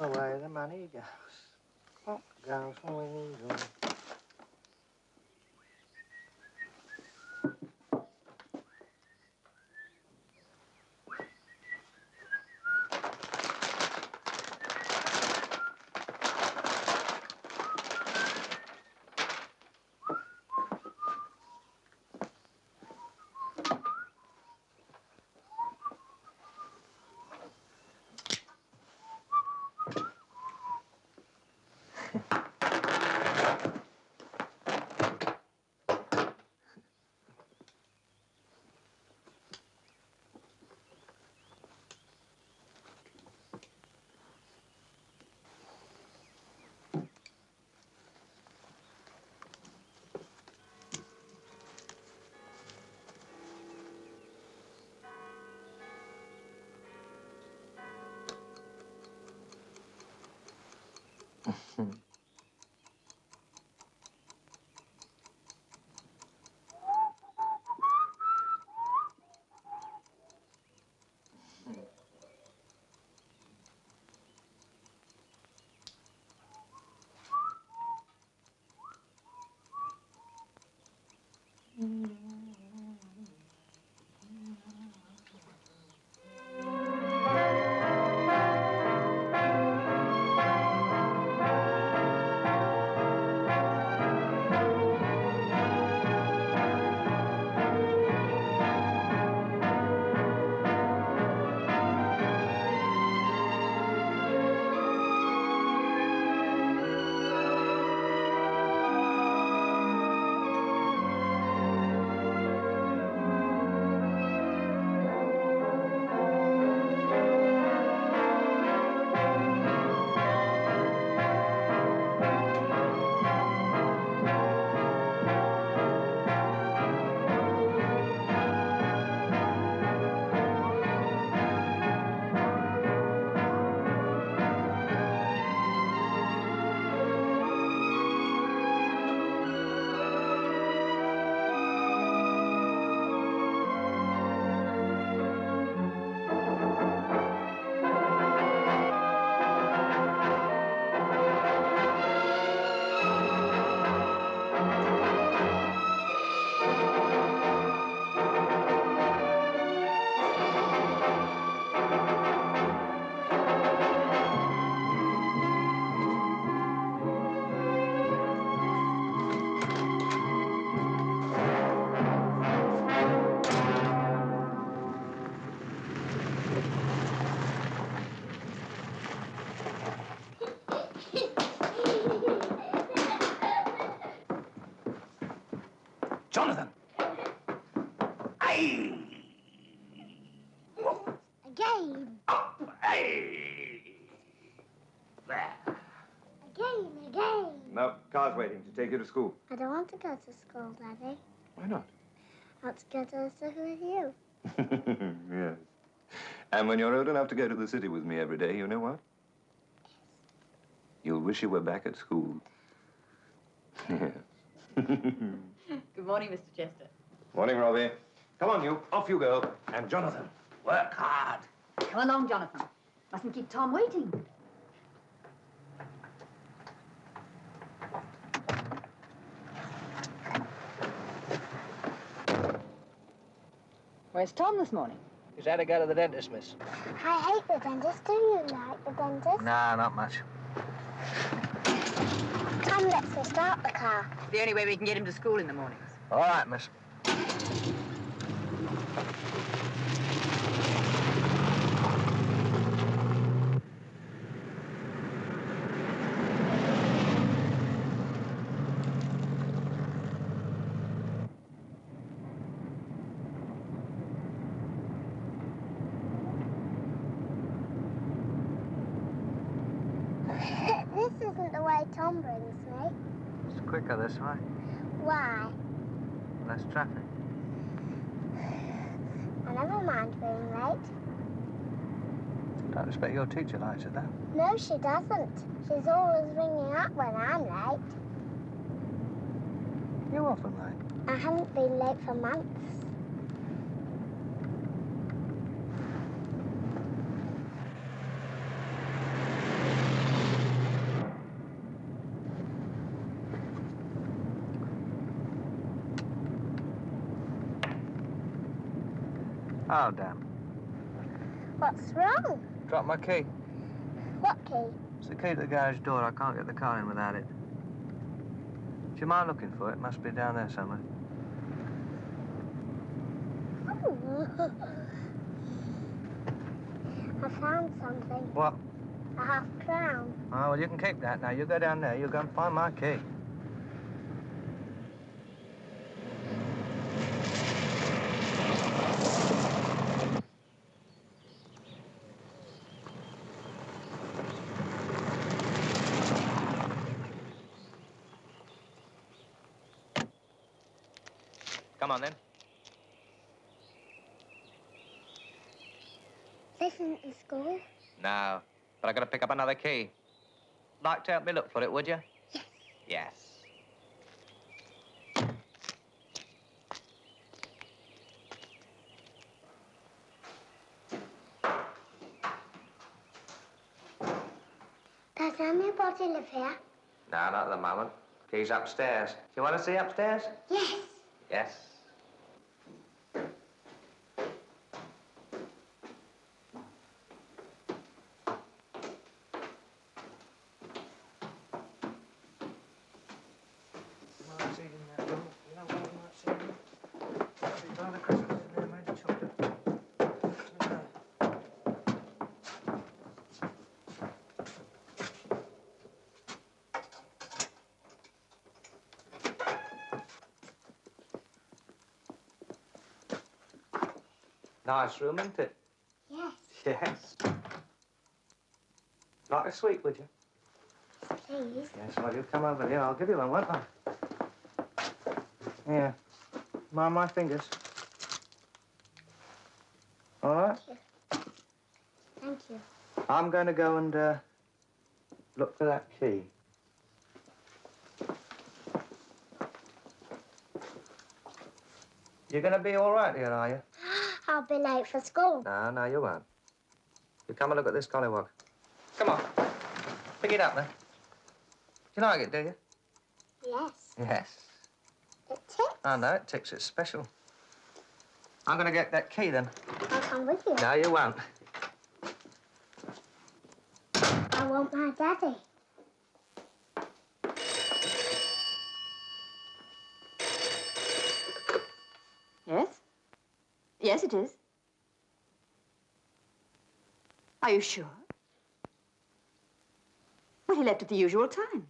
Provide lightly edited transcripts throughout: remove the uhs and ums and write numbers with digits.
Away the money goes. Up goes the money goes. Jonathan! Aye! Again. Up! Aye! There. Again. No, car's waiting to take you to school. I don't want to go to school, Daddy. Why not? I want to go to the city with you. Yes. And when you're old enough to go to the city with me every day, you know what? You'll wish you were back at school. Yes. Good morning, Mr. Chester. Morning, Robbie. Come on, you. Off you go. And Jonathan, work hard. Come along, Jonathan. Mustn't keep Tom waiting. Where's Tom this morning? He's had to go to the dentist, miss. I hate the dentist. Do you like the dentist? Nah, not much. Tom lets me start the car. The only way we can get him to school in the mornings. All right, miss. This isn't the way Tom brings me. It's quicker this way. Why? Less traffic. I never mind being late. Don't expect your teacher likes it, though. No, she doesn't. She's always ringing up when I'm late. You're often late. I haven't been late for months. Oh, damn. What's wrong? Dropped my key. What key? It's the key to the garage door. I can't get the car in without it. Do you mind looking for it? It must be down there somewhere. Oh. I found something. What? A half-crown. Oh, well, you can keep that now. You go down there. You go and find my key. Come on, then. This isn't the school. No, but I got to pick up another key. Like to help me look for it, would you? Yes. Yes. Does anybody live here? No, not at the moment. Key's upstairs. Do you want to see upstairs? Yes. Yes. Nice room, isn't it? Yes. Yes. Like a sweet, would you? Please. Yes, well, you come over here. I'll give you one, won't I? Here. Mind my fingers. All right? Thank you. I'm going to go and look for that key. You're going to be all right here, are you? I'll be late for school. No, you won't. You come and look at this collywog. Come on. Pick it up, then. Do you like it, do you? Yes. Yes. It ticks. I know, it ticks. It's special. I'm going to get that key, then. I'll come with you. No, you won't. I want my daddy. Yes? Yes, it is. Are you sure? Well, he left at the usual time.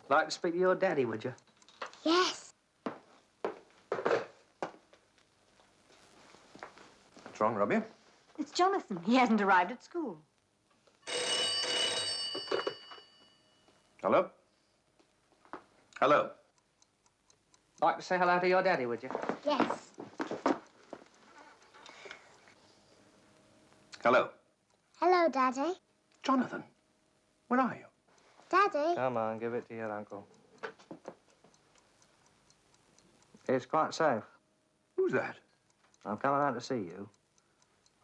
Like to speak to your daddy, would you? Yes. What's wrong, Robbie? It's Jonathan. He hasn't arrived at school. Hello? Hello? Like to say hello to your daddy, would you? Yes. Hello? Hello, Daddy. Jonathan, where are you? Daddy. Come on, give it to your uncle. It's quite safe. Who's that? I'm coming out to see you.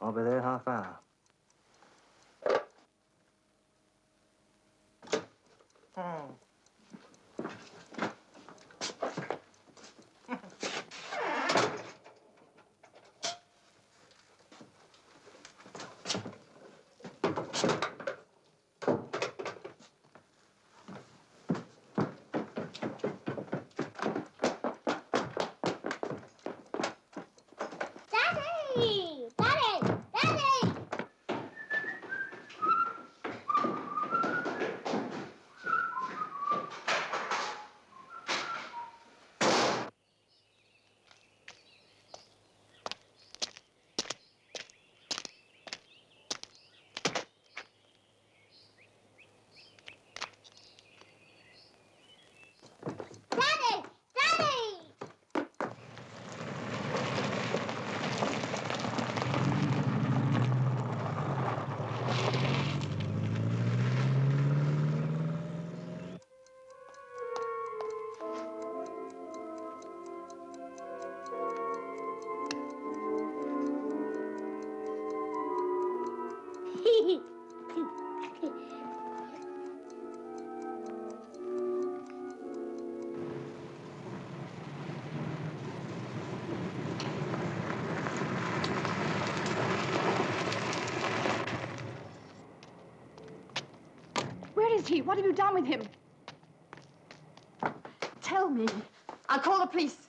I'll be there in half an hour. Daddy! Daddy! Daddy! Daddy! Daddy! is he? What have you done with him? Tell me. I'll call the police.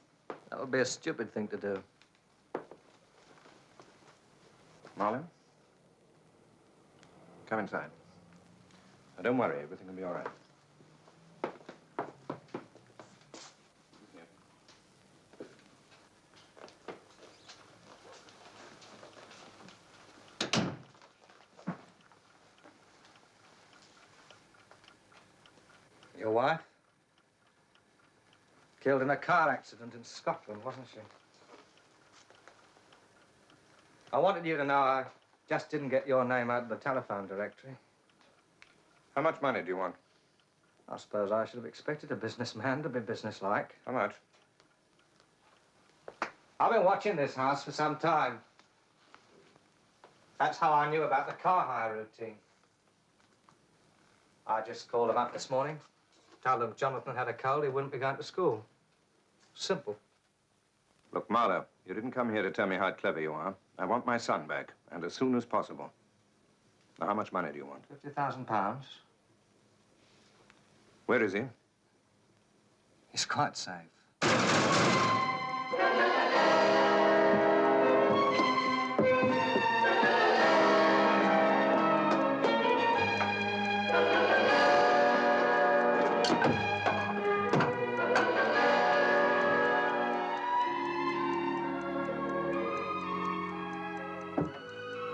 That would be a stupid thing to do. Marlon? Come inside. Now, don't worry, everything will be all right. Your wife? Killed in a car accident in Scotland, wasn't she? I wanted you to know I just didn't get your name out of the telephone directory. How much money do you want? I suppose I should have expected a businessman to be businesslike. How much? I've been watching this house for some time. That's how I knew about the car hire routine. I just called them up this morning, told them Jonathan had a cold, he wouldn't be going to school. Simple. Look, Marlo, you didn't come here to tell me how clever you are. I want my son back, and as soon as possible. Now, how much money do you want? £50,000. Where is he? He's quite safe.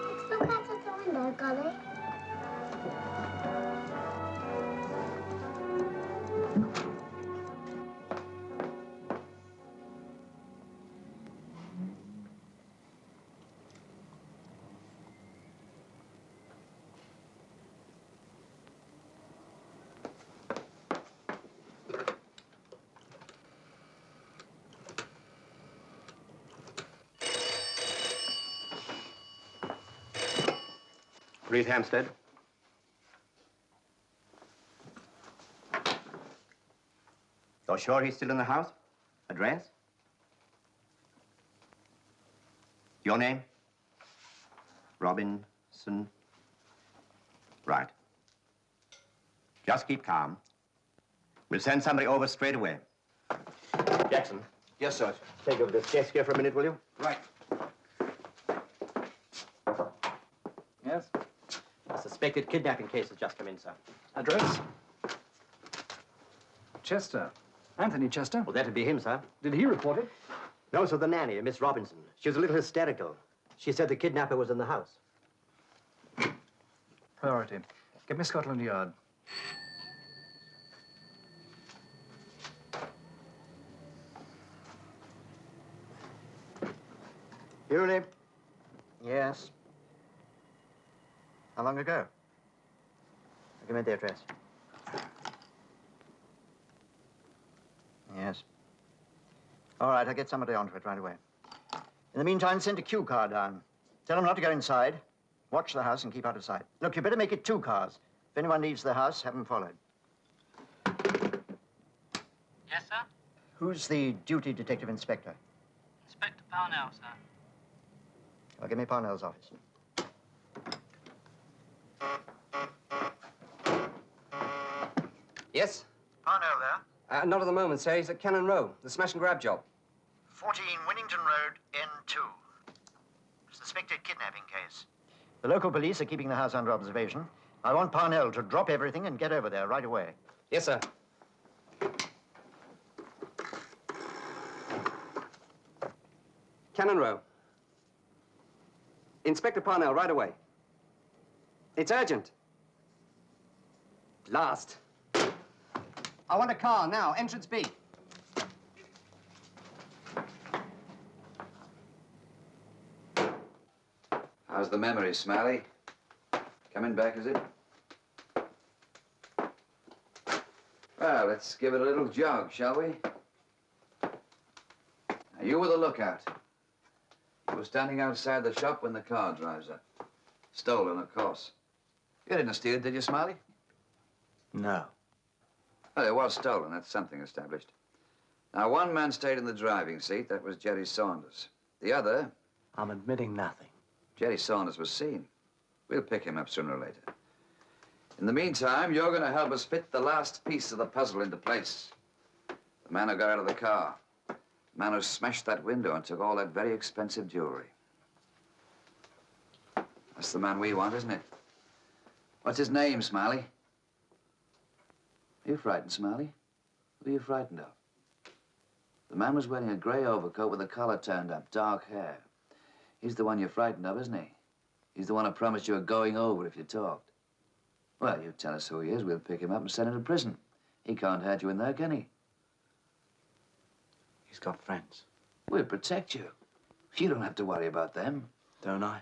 Let's look out of the window, Golly. Reed Hampstead. You're sure he's still in the house? Address? Your name? Robinson. Right. Just keep calm. We'll send somebody over straight away. Jackson, Yes, Sergeant. take over this desk here for a minute, will you? Right. Yes? A suspected kidnapping case has just come in, sir. Address? Chester. Anthony Chester. Well, that'd be him, sir. Did he report it? No, sir, the nanny, Miss Robinson. She was a little hysterical. She said the kidnapper was in the house. Priority. Get me Scotland Yard. Hewley? Yes. How long ago? Give me the address. Yes. All right, I'll get somebody onto it right away. In the meantime, send a Q car down. Tell them not to go inside. Watch the house and keep out of sight. Look, you better make it 2 cars. If anyone leaves the house, have them followed. Yes, sir? Who's the duty detective inspector? Inspector Parnell, sir. Well, give me Parnell's office. Yes? Parnell there. Not at the moment, sir. He's at Cannon Row, the smash and grab job. 14 Winnington Road, N2. Suspected kidnapping case. The local police are keeping the house under observation. I want Parnell to drop everything and get over there right away. Yes, sir. Cannon Row. Inspector Parnell, right away. It's urgent. Last. I want a car now, entrance B. How's the memory, Smiley? Coming back, is it? Well, let's give it a little jog, shall we? Now, you were the lookout. You were standing outside the shop when the car drives up. Stolen, of course. You didn't steal it, did you, Smiley? No. Well, it was stolen. That's something established. Now, one man stayed in the driving seat. That was Jerry Saunders. The other... I'm admitting nothing. Jerry Saunders was seen. We'll pick him up sooner or later. In the meantime, you're going to help us fit the last piece of the puzzle into place. The man who got out of the car. The man who smashed that window and took all that very expensive jewelry. That's the man we want, isn't it? What's his name, Smiley? Are you frightened, Smiley? Who are you frightened of? The man was wearing a grey overcoat with the collar turned up, dark hair. He's the one you're frightened of, isn't he? He's the one who promised you a going over if you talked. Well, you tell us who he is, we'll pick him up and send him to prison. He can't hurt you in there, can he? He's got friends. We'll protect you. You don't have to worry about them. Don't I?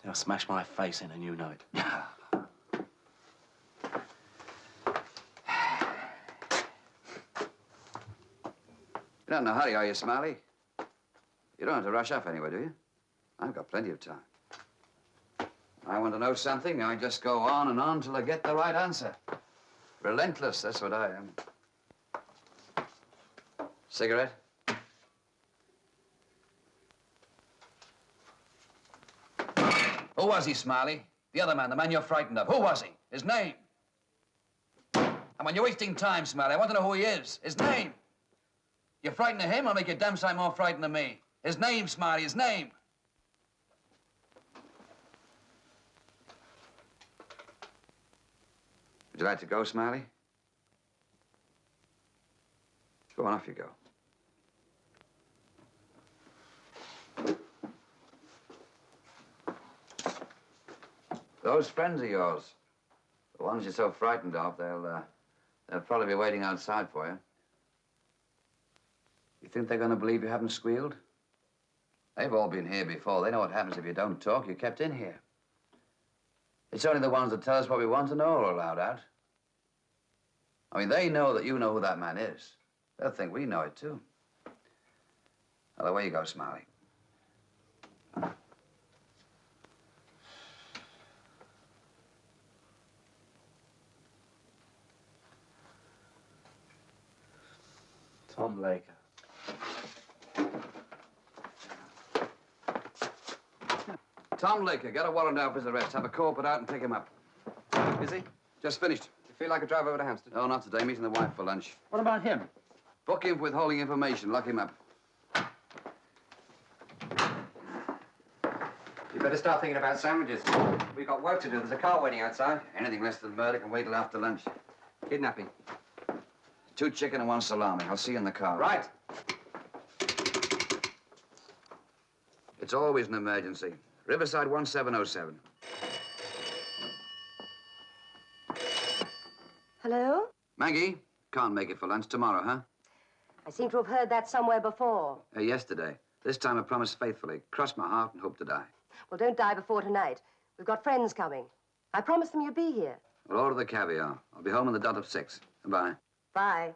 They'll smash my face in and you know it. You're not in a hurry, are you, Smiley? You don't have to rush off anywhere, do you? I've got plenty of time. I want to know something, I just go on and on till I get the right answer. Relentless, that's what I am. Cigarette? Who was he, Smiley? The other man, the man you're frightened of. Who was he? His name? And when you're wasting time, Smiley, I want to know who he is. His name. You're frightened of him, I'll make you damn sight more frightened of me. His name, Smiley, his name. Would you like to go, Smiley? Go on, off you go. Those friends of yours, the ones you're so frightened of, they'll probably be waiting outside for you. You think they're going to believe you haven't squealed? They've all been here before. They know what happens if you don't talk. You're kept in here. It's only the ones that tell us what we want to know are allowed out. I mean, they know that you know who that man is. They'll think we know it, too. Now, away you go, Smiley. Tom Laker. Tom Laker, get a warrant out for his arrest. Have a corporate out and pick him up. Is he? Just finished. You feel like a drive over to Hampstead? No, not today. Meeting the wife for lunch. What about him? Book him for withholding information. Lock him up. You better start thinking about sandwiches. We've got work to do. There's a car waiting outside. Anything less than murder can wait till after lunch. Kidnapping. 2 chicken and 1 salami. I'll see you in the car. Right. It's always an emergency. Riverside 1707. Hello? Maggie, can't make it for lunch tomorrow, huh? I seem to have heard that somewhere before. Yesterday. This time I promised faithfully. Cross my heart and hope to die. Well, don't die before tonight. We've got friends coming. I promised them you'd be here. We'll order the caviar. I'll be home on the dot of 6. Goodbye. Bye.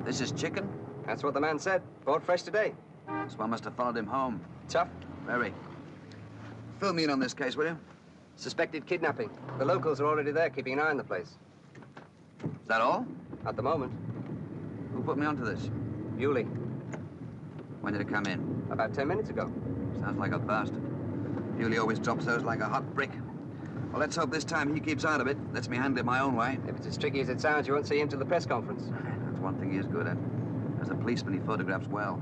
This is chicken? That's what the man said. Bought fresh today. This one must have followed him home. Tough. Very. Fill me in on this case, will you? Suspected kidnapping. The locals are already there, keeping an eye on the place. Is that all? At the moment. Who put me onto this? Bewley. When did it come in? About 10 minutes ago. Sounds like a bastard. Bewley always drops those like a hot brick. Well, let's hope this time he keeps out of it. Lets me handle it my own way. If it's as tricky as it sounds, you won't see him till the press conference. That's one thing he is good at. As a policeman, he photographs well.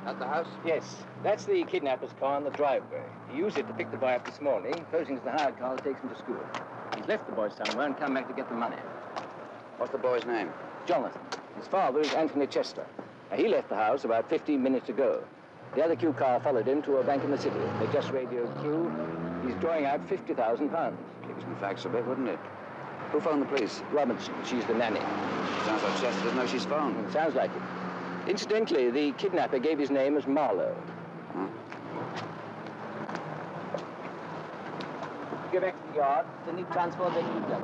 At the house? Yes, that's the kidnapper's car in the driveway. He used it to pick the boy up this morning, posing as the hired car that takes him to school. He's left the boy somewhere and come back to get the money. What's the boy's name? Jonathan. His father is Anthony Chester. Now, he left the house about 15 minutes ago. The other Q car followed him to a bank in the city. They just radioed through. He's drawing out £50,000. Give some facts a bit, wouldn't it? Who phoned the police? Robinson, she's the nanny. Sounds like Chester didn't know she's phoned. Sounds like it. Incidentally, the kidnapper gave his name as Marlowe. Huh? Go back to the yard. Then you transport back to the club.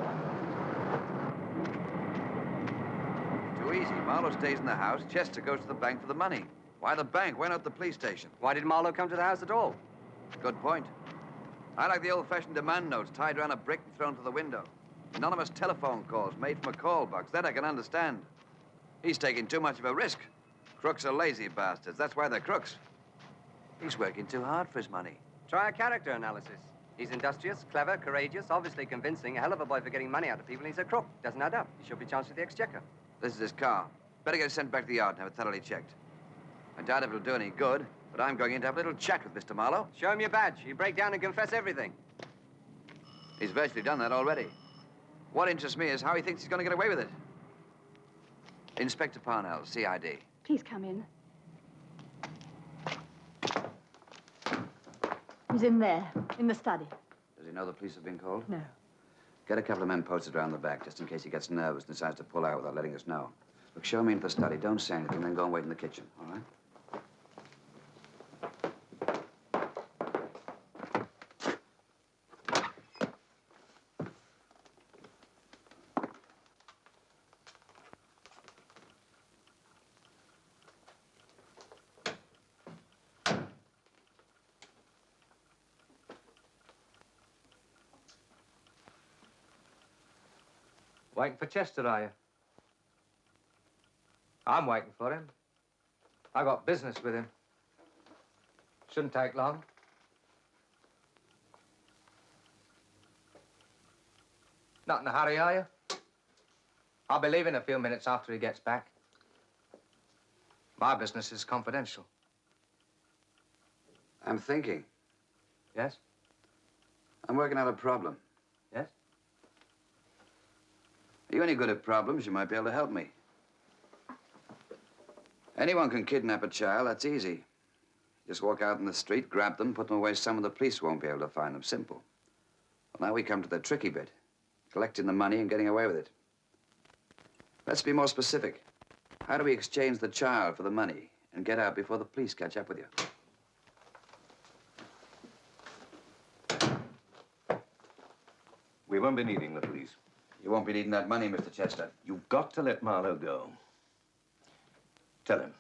Too easy. Marlowe stays in the house. Chester goes to the bank for the money. Why the bank? Why not the police station? Why did Marlowe come to the house at all? Good point. I like the old-fashioned demand notes tied around a brick and thrown to the window. Anonymous telephone calls made from a call box. That I can understand. He's taking too much of a risk. Crooks are lazy bastards. That's why they're crooks. He's working too hard for his money. Try a character analysis. He's industrious, clever, courageous, obviously convincing, a hell of a boy for getting money out of people, and he's a crook. Doesn't add up. He should be charged with the exchequer. This is his car. Better get it sent back to the yard and have it thoroughly checked. I doubt if it'll do any good, but I'm going in to have a little chat with Mr. Marlowe. Show him your badge. You break down and confess everything. He's virtually done that already. What interests me is how he thinks he's going to get away with it. Inspector Parnell, CID. Please come in. He's in there, in the study. Does he know the police have been called? No. Get a couple of men posted around the back, just in case he gets nervous and decides to pull out without letting us know. Look, show me into the study. Don't say anything, then go and wait in the kitchen, all right? Waiting for Chester, are you? I'm waiting for him. I got business with him. Shouldn't take long. Not in a hurry, are you? I'll be leaving a few minutes after he gets back. My business is confidential. I'm thinking. Yes? I'm working out a problem. Yes? Are you any good at problems? You might be able to help me. Anyone can kidnap a child. That's easy. Just walk out in the street, grab them, put them away somewhere the police won't be able to find them. Simple. Well, now we come to the tricky bit. Collecting the money and getting away with it. Let's be more specific. How do we exchange the child for the money and get out before the police catch up with you? We won't be needing the police. You won't be needing that money, Mr. Chester. You've got to let Marlowe go. Tell him.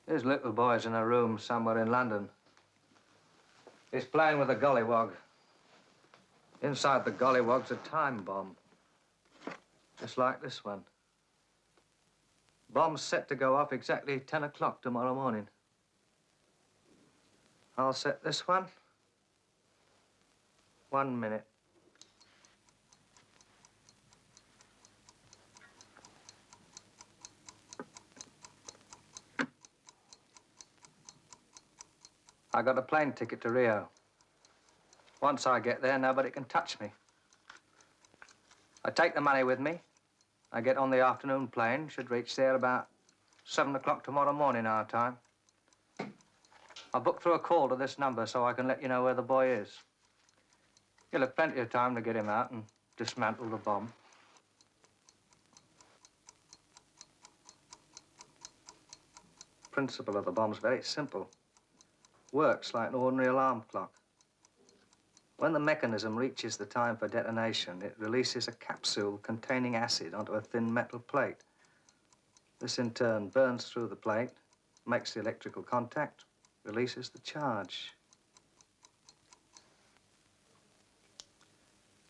His little boy's in a room somewhere in London. He's playing with a gollywog. Inside the gollywog's a time bomb. Just like this one. Bomb's set to go off exactly 10 o'clock tomorrow morning. I'll set this one. 1 minute. I got a plane ticket to Rio. Once I get there, nobody can touch me. I take the money with me. I get on the afternoon plane, should reach there about 7 o'clock tomorrow morning, our time. I'll book through a call to this number so I can let you know where the boy is. You'll have plenty of time to get him out and dismantle the bomb. The principle of the bomb's very simple. Works like an ordinary alarm clock. When the mechanism reaches the time for detonation, it releases a capsule containing acid onto a thin metal plate. This, in turn, burns through the plate, makes the electrical contact, releases the charge.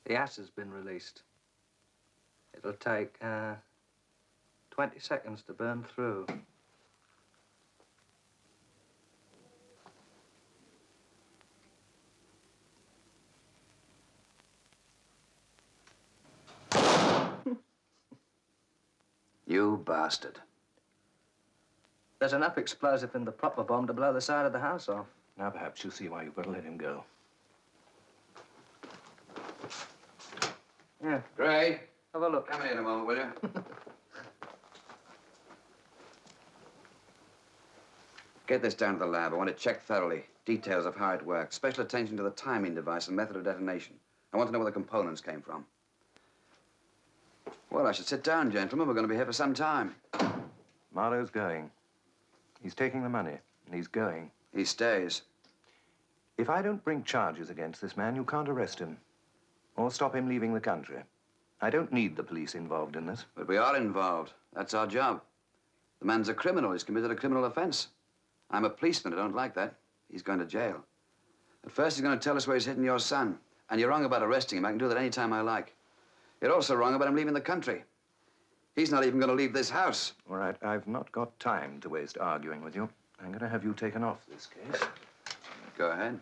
The acid's been released. It'll take 20 seconds to burn through. You bastard. There's enough explosive in the proper bomb to blow the side of the house off. Now perhaps you'll see why you've got to let him go. Yeah. Gray. Have a look. Come here in a moment, will you? Get this down to the lab. I want it checked thoroughly. Details of how it works. Special attention to the timing device and method of detonation. I want to know where the components came from. Well, I should sit down, gentlemen. We're going to be here for some time. Marlowe's going. He's taking the money, and he's going. He stays. If I don't bring charges against this man, you can't arrest him or stop him leaving the country. I don't need the police involved in this. But we are involved. That's our job. The man's a criminal. He's committed a criminal offense. I'm a policeman. I don't like that. He's going to jail. At first, he's going to tell us where he's hidden your son. And you're wrong about arresting him. I can do that any time I like. You're also wrong about him leaving the country. He's not even going to leave this house. All right, I've not got time to waste arguing with you. I'm going to have you taken off this case. Go ahead.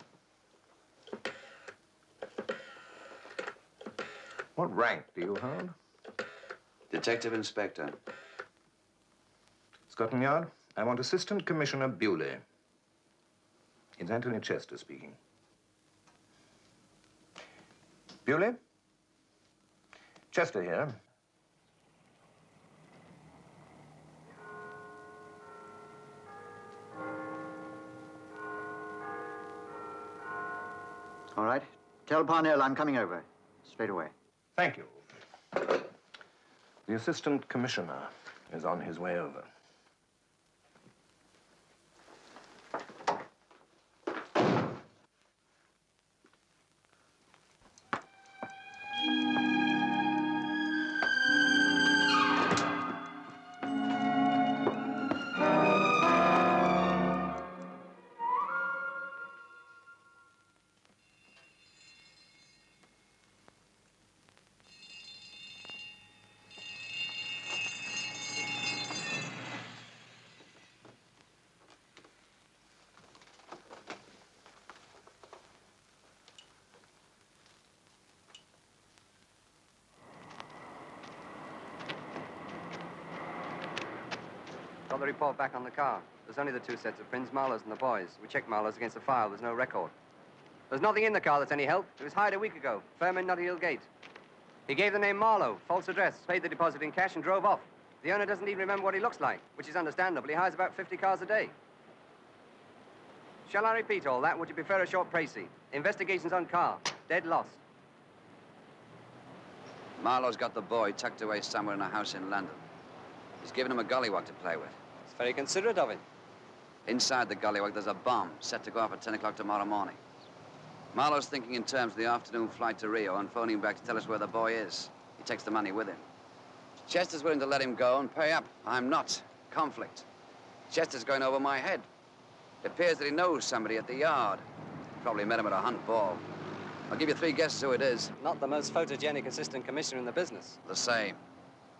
What rank do you hold? Detective Inspector. Scotland Yard, I want Assistant Commissioner Bewley. It's Anthony Chester speaking. Bewley? Chester here. All right. Tell Parnell I'm coming over. Straight away. Thank you. The Assistant Commissioner is on his way over. Got the report back on the car. There's only the two sets of prints, Marlowe's and the boys. We checked Marlowe's against the file. There's no record. There's nothing in the car that's any help. It was hired a week ago. Firm in Notting Hill Gate. He gave the name Marlowe, false address, paid the deposit in cash and drove off. The owner doesn't even remember what he looks like, which is understandable. He hires about 50 cars a day. Shall I repeat all that? Would you prefer a short précis? Investigations on car. Dead lost. Marlowe's got the boy tucked away somewhere in a house in London. He's given him a gollywog to play with. It's very considerate of him. Inside the gollywog, there's a bomb set to go off at 10 o'clock tomorrow morning. Marlowe's thinking in terms of the afternoon flight to Rio and phoning back to tell us where the boy is. He takes the money with him. Chester's willing to let him go and pay up. I'm not. Conflict. Chester's going over my head. It appears that he knows somebody at the yard. Probably met him at a hunt ball. I'll give you 3 guesses who it is. Not the most photogenic assistant commissioner in the business. The same.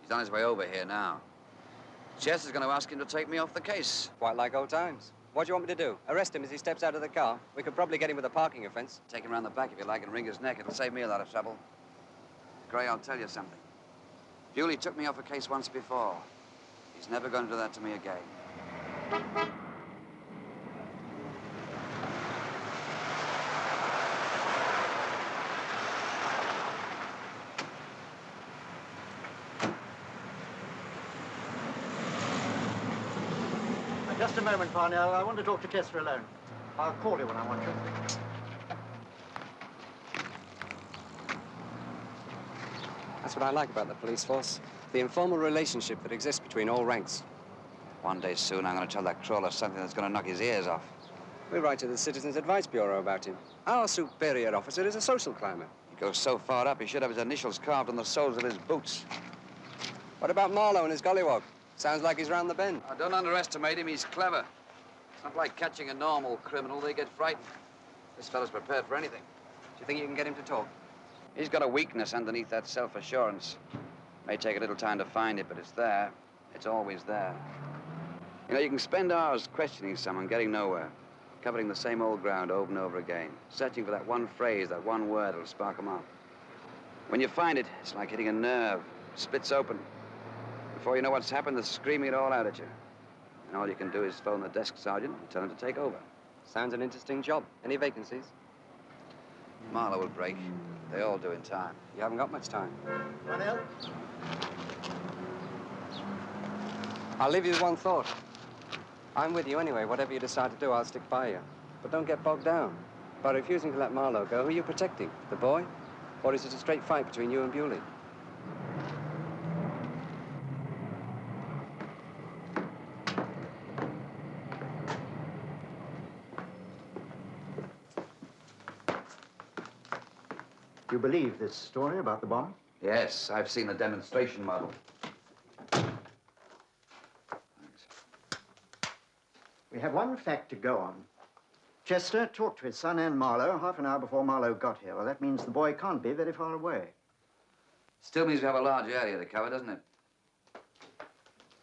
He's on his way over here now. Chester's going to ask him to take me off the case. Quite like old times. What do you want me to do? Arrest him as he steps out of the car? We could probably get him with a parking offense. Take him around the back if you like and wring his neck. It'll save me a lot of trouble. Gray, I'll tell you something. Bewley took me off a case once before. He's never going to do that to me again. Just a moment, Parnell. I want to talk to Chester alone. I'll call you when I want you. That's what I like about the police force. The informal relationship that exists between all ranks. One day soon, I'm going to tell that crawler something that's going to knock his ears off. We write to the Citizens Advice Bureau about him. Our superior officer is a social climber. He goes so far up, he should have his initials carved on the soles of his boots. What about Marlowe and his gollywog? Sounds like he's round the bend. Oh, don't underestimate him. He's clever. It's not like catching a normal criminal. They get frightened. This fellow's prepared for anything. Do you think you can get him to talk? He's got a weakness underneath that self-assurance. May take a little time to find it, but it's there. It's always there. You know, you can spend hours questioning someone, getting nowhere, covering the same old ground over and over again, searching for that one phrase, that one word that'll spark them up. When you find it, it's like hitting a nerve. It splits open. Before you know what's happened, they're screaming it all out at you. And all you can do is phone the desk sergeant and tell him to take over. Sounds an interesting job. Any vacancies? Marlowe will break. They all do in time. You haven't got much time. Parnell? I'll leave you with one thought. I'm with you anyway. Whatever you decide to do, I'll stick by you. But don't get bogged down. By refusing to let Marlowe go, who are you protecting? The boy? Or is it a straight fight between you and Bewley? Do you believe this story about the bomb? Yes, I've seen the demonstration model. We have one fact to go on. Chester talked to his son and Marlowe half an hour before Marlowe got here. Well, that means the boy can't be very far away. Still means we have a large area to cover, doesn't it?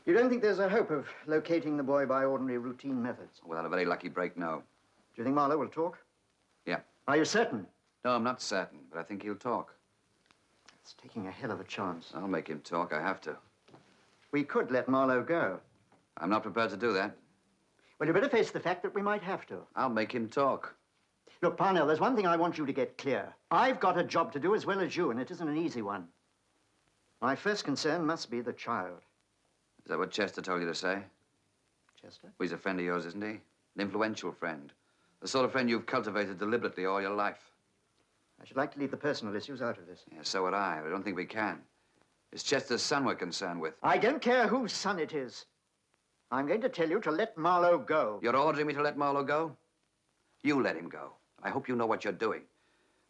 You don't think there's a hope of locating the boy by ordinary routine methods? Without a very lucky break, no. Do you think Marlowe will talk? Yeah. Are you certain? No, I'm not certain, but I think he'll talk. It's taking a hell of a chance. I'll make him talk. I have to. We could let Marlowe go. I'm not prepared to do that. Well, you better face the fact that we might have to. I'll make him talk. Look, Parnell, there's one thing I want you to get clear. I've got a job to do as well as you, and it isn't an easy one. My first concern must be the child. Is that what Chester told you to say? Chester? Well, he's a friend of yours, isn't he? An influential friend. The sort of friend you've cultivated deliberately all your life. I should like to leave the personal issues out of this. Yeah, so would I. I don't think we can. It's Chester's son we're concerned with. I don't care whose son it is. I'm going to tell you to let Marlowe go. You're ordering me to let Marlowe go? You let him go. I hope you know what you're doing.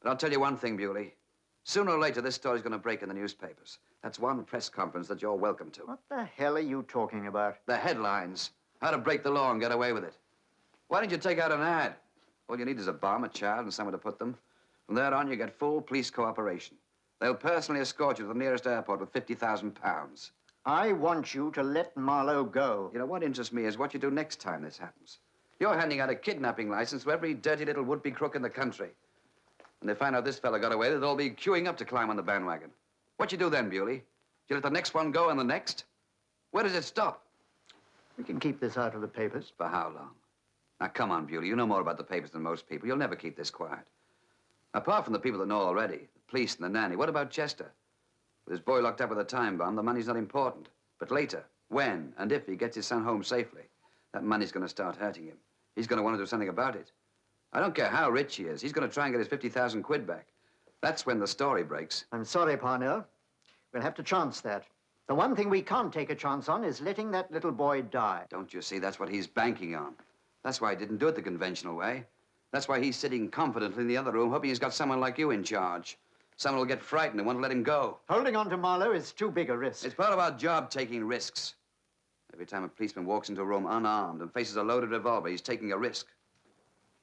But I'll tell you one thing, Bewley. Sooner or later, this story's going to break in the newspapers. That's one press conference that you're welcome to. What the hell are you talking about? The headlines. How to break the law and get away with it. Why don't you take out an ad? All you need is a bomb, a child, and somewhere to put them. From there on, you get full police cooperation. They'll personally escort you to the nearest airport with £50,000. I want you to let Marlowe go. You know, what interests me is what you do next time this happens. You're handing out a kidnapping license to every dirty little would-be crook in the country. When they find out this fella got away, they'll all be queuing up to climb on the bandwagon. What you do then, Bewley? You let the next one go and the next? Where does it stop? We can keep this out of the papers. For how long? Now, come on, Bewley. You know more about the papers than most people. You'll never keep this quiet. Apart from the people that know already, the police and the nanny, what about Chester? With his boy locked up with a time bomb, the money's not important. But later, when and if he gets his son home safely, that money's going to start hurting him. He's going to want to do something about it. I don't care how rich he is. He's going to try and get his 50,000 quid back. That's when the story breaks. I'm sorry, Parnell. We'll have to chance that. The one thing we can't take a chance on is letting that little boy die. Don't you see? That's what he's banking on. That's why he didn't do it the conventional way. That's why he's sitting confidently in the other room, hoping he's got someone like you in charge. Someone will get frightened and won't let him go. Holding on to Marlowe is too big a risk. It's part of our job, taking risks. Every time a policeman walks into a room unarmed and faces a loaded revolver, he's taking a risk.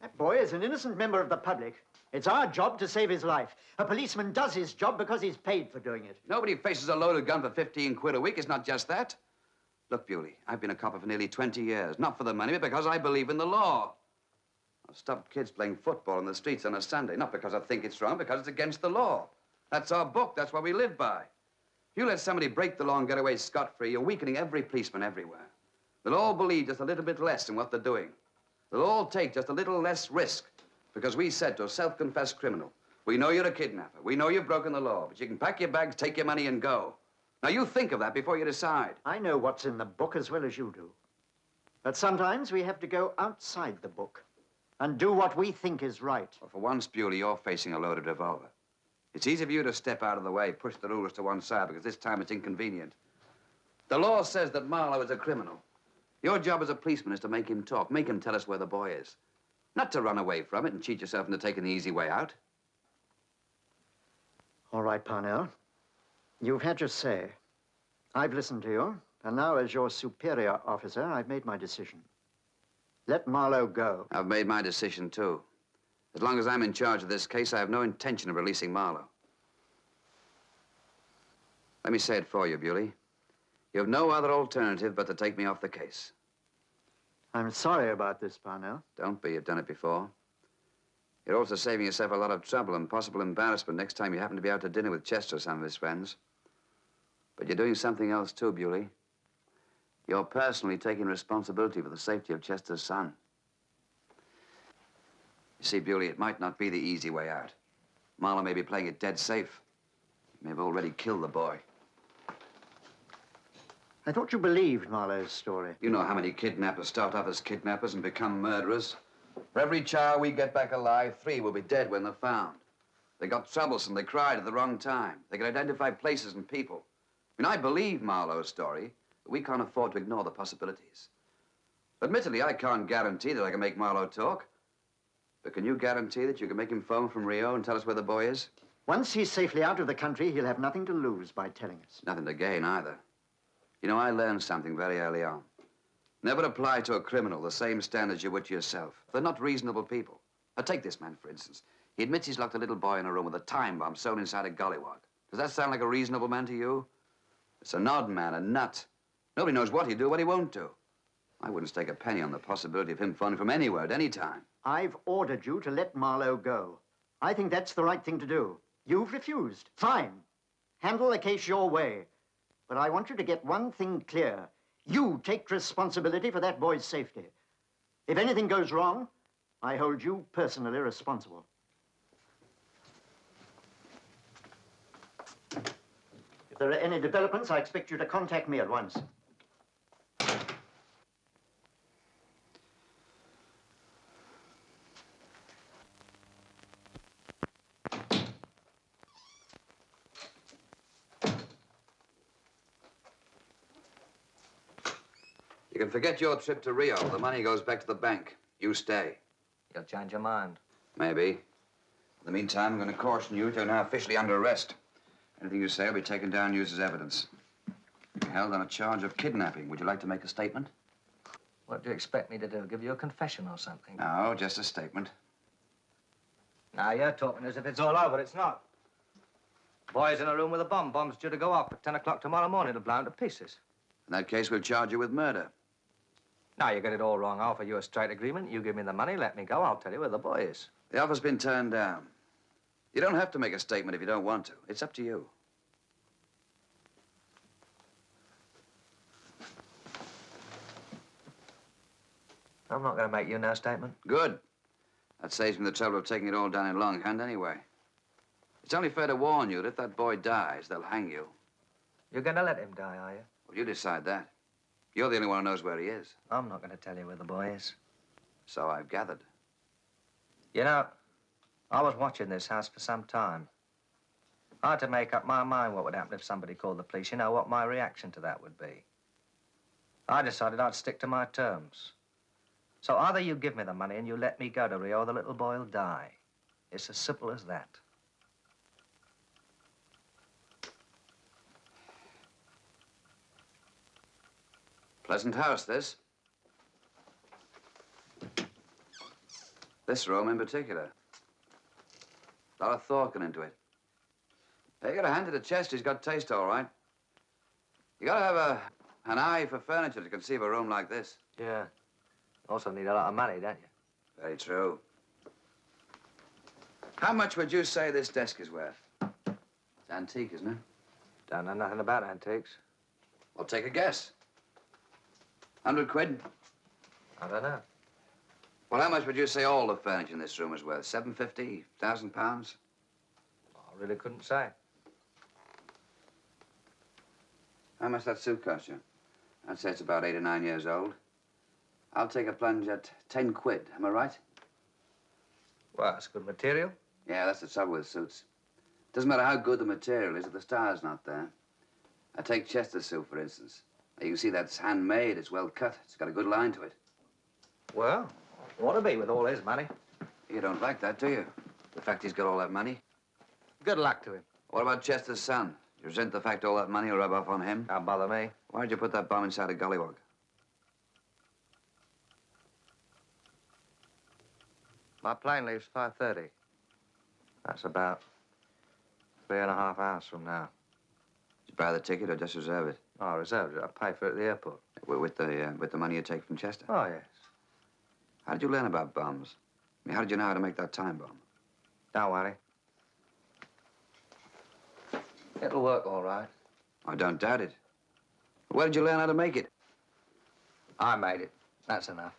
That boy is an innocent member of the public. It's our job to save his life. A policeman does his job because he's paid for doing it. Nobody faces a loaded gun for 15 quid a week. It's not just that. Look, Bewley, I've been a copper for nearly 20 years. Not for the money, but because I believe in the law. I've stopped kids playing football in the streets on a Sunday, not because I think it's wrong, because it's against the law. That's our book. That's what we live by. If you let somebody break the law and get away scot-free, you're weakening every policeman everywhere. They'll all believe just a little bit less in what they're doing. They'll all take just a little less risk because we said to a self-confessed criminal, we know you're a kidnapper. We know you've broken the law, but you can pack your bags, take your money, and go. Now, you think of that before you decide. I know what's in the book as well as you do. But sometimes we have to go outside the book and do what we think is right. Well, for once, Bewley, you're facing a loaded revolver. It's easy for you to step out of the way, push the rulers to one side, because this time it's inconvenient. The law says that Marlowe is a criminal. Your job as a policeman is to make him talk, make him tell us where the boy is. Not to run away from it and cheat yourself into taking the easy way out. All right, Parnell. You've had your say. I've listened to you, and now as your superior officer, I've made my decision. Let Marlowe go. I've made my decision, too. As long as I'm in charge of this case, I have no intention of releasing Marlowe. Let me say it for you, Bewley. You have no other alternative but to take me off the case. I'm sorry about this, Parnell. Don't be. You've done it before. You're also saving yourself a lot of trouble and possible embarrassment next time you happen to be out to dinner with Chester or some of his friends. But you're doing something else, too, Bewley. You're personally taking responsibility for the safety of Chester's son. You see, Bewley, it might not be the easy way out. Marlowe may be playing it dead safe. He may have already killed the boy. I thought you believed Marlowe's story. You know how many kidnappers start off as kidnappers and become murderers. For every child we get back alive, 3 will be dead when they're found. They got troublesome, they cried at the wrong time. They can identify places and people. I mean, I believe Marlowe's story, but we can't afford to ignore the possibilities. Admittedly, I can't guarantee that I can make Marlowe talk. But can you guarantee that you can make him phone from Rio and tell us where the boy is? Once he's safely out of the country, he'll have nothing to lose by telling us. Nothing to gain, either. You know, I learned something very early on. Never apply to a criminal the same standards you would to yourself. They're not reasonable people. Now, take this man, for instance. He admits he's locked a little boy in a room with a time bomb sewn inside a gollywog. Does that sound like a reasonable man to you? It's an odd man, a nut. Nobody knows what he'll do, what he won't do. I wouldn't stake a penny on the possibility of him phoning from anywhere at any time. I've ordered you to let Marlowe go. I think that's the right thing to do. You've refused. Fine. Handle the case your way. But I want you to get one thing clear. You take responsibility for that boy's safety. If anything goes wrong, I hold you personally responsible. If there are any developments, I expect you to contact me at once. You can forget your trip to Rio. The money goes back to the bank. You stay. You'll change your mind. Maybe. In the meantime, I'm going to caution you you're now officially under arrest. Anything you say will be taken down and used as evidence. You're held on a charge of kidnapping. Would you like to make a statement? What do you expect me to do? Give you a confession or something? No, just a statement. Now, you're talking as if it's all over. It's not. Boy's in a room with a bomb. Bomb's due to go off at 10 o'clock tomorrow morning. It'll blow him to pieces. In that case, we'll charge you with murder. Now, you get it all wrong. I'll offer you a straight agreement. You give me the money, let me go. I'll tell you where the boy is. The offer's been turned down. You don't have to make a statement if you don't want to. It's up to you. I'm not going to make you no statement. Good. That saves me the trouble of taking it all down in longhand anyway. It's only fair to warn you that if that boy dies, they'll hang you. You're going to let him die, are you? Well, you decide that. You're the only one who knows where he is. I'm not going to tell you where the boy is. So I've gathered. You know, I was watching this house for some time. I had to make up my mind what would happen if somebody called the police. You know what my reaction to that would be. I decided I'd stick to my terms. So either you give me the money and you let me go to Rio, or the little boy will die. It's as simple as that. Pleasant house, this. This room in particular. A lot of thought gone into it. You got a hand to the chest. He's got taste, all right. You got to have an eye for furniture to conceive a room like this. Yeah. Also need a lot of money, don't you? Very true. How much would you say this desk is worth? It's antique, isn't it? Don't know nothing about antiques. Well, take a guess. 100 quid? I don't know. Well, how much would you say all the furniture in this room is worth? 750, 1,000 pounds? I really couldn't say. How much that suit cost you? I'd say it's about 8 or 9 years old. I'll take a plunge at 10 quid. Am I right? Well, it's good material. Yeah, that's the trouble with suits. Doesn't matter how good the material is if the star's not there. I take Chester's suit, for instance. Now, you can see that's handmade. It's well cut. It's got a good line to it. Well, ought to be with all his money. You don't like that, do you? The fact he's got all that money? Good luck to him. What about Chester's son? You resent the fact all that money will rub off on him? Don't bother me. Why'd you put that bomb inside a gollywog? My plane leaves 5:30. That's about 3.5 hours from now. Did you buy the ticket or just reserve it? Oh, I reserved it. I pay for it at the airport. With the money you take from Chester? Oh, yes. How did you learn about bombs? I mean, how did you know how to make that time bomb? Don't worry. It'll work all right. I don't doubt it. Where did you learn how to make it? I made it. That's enough.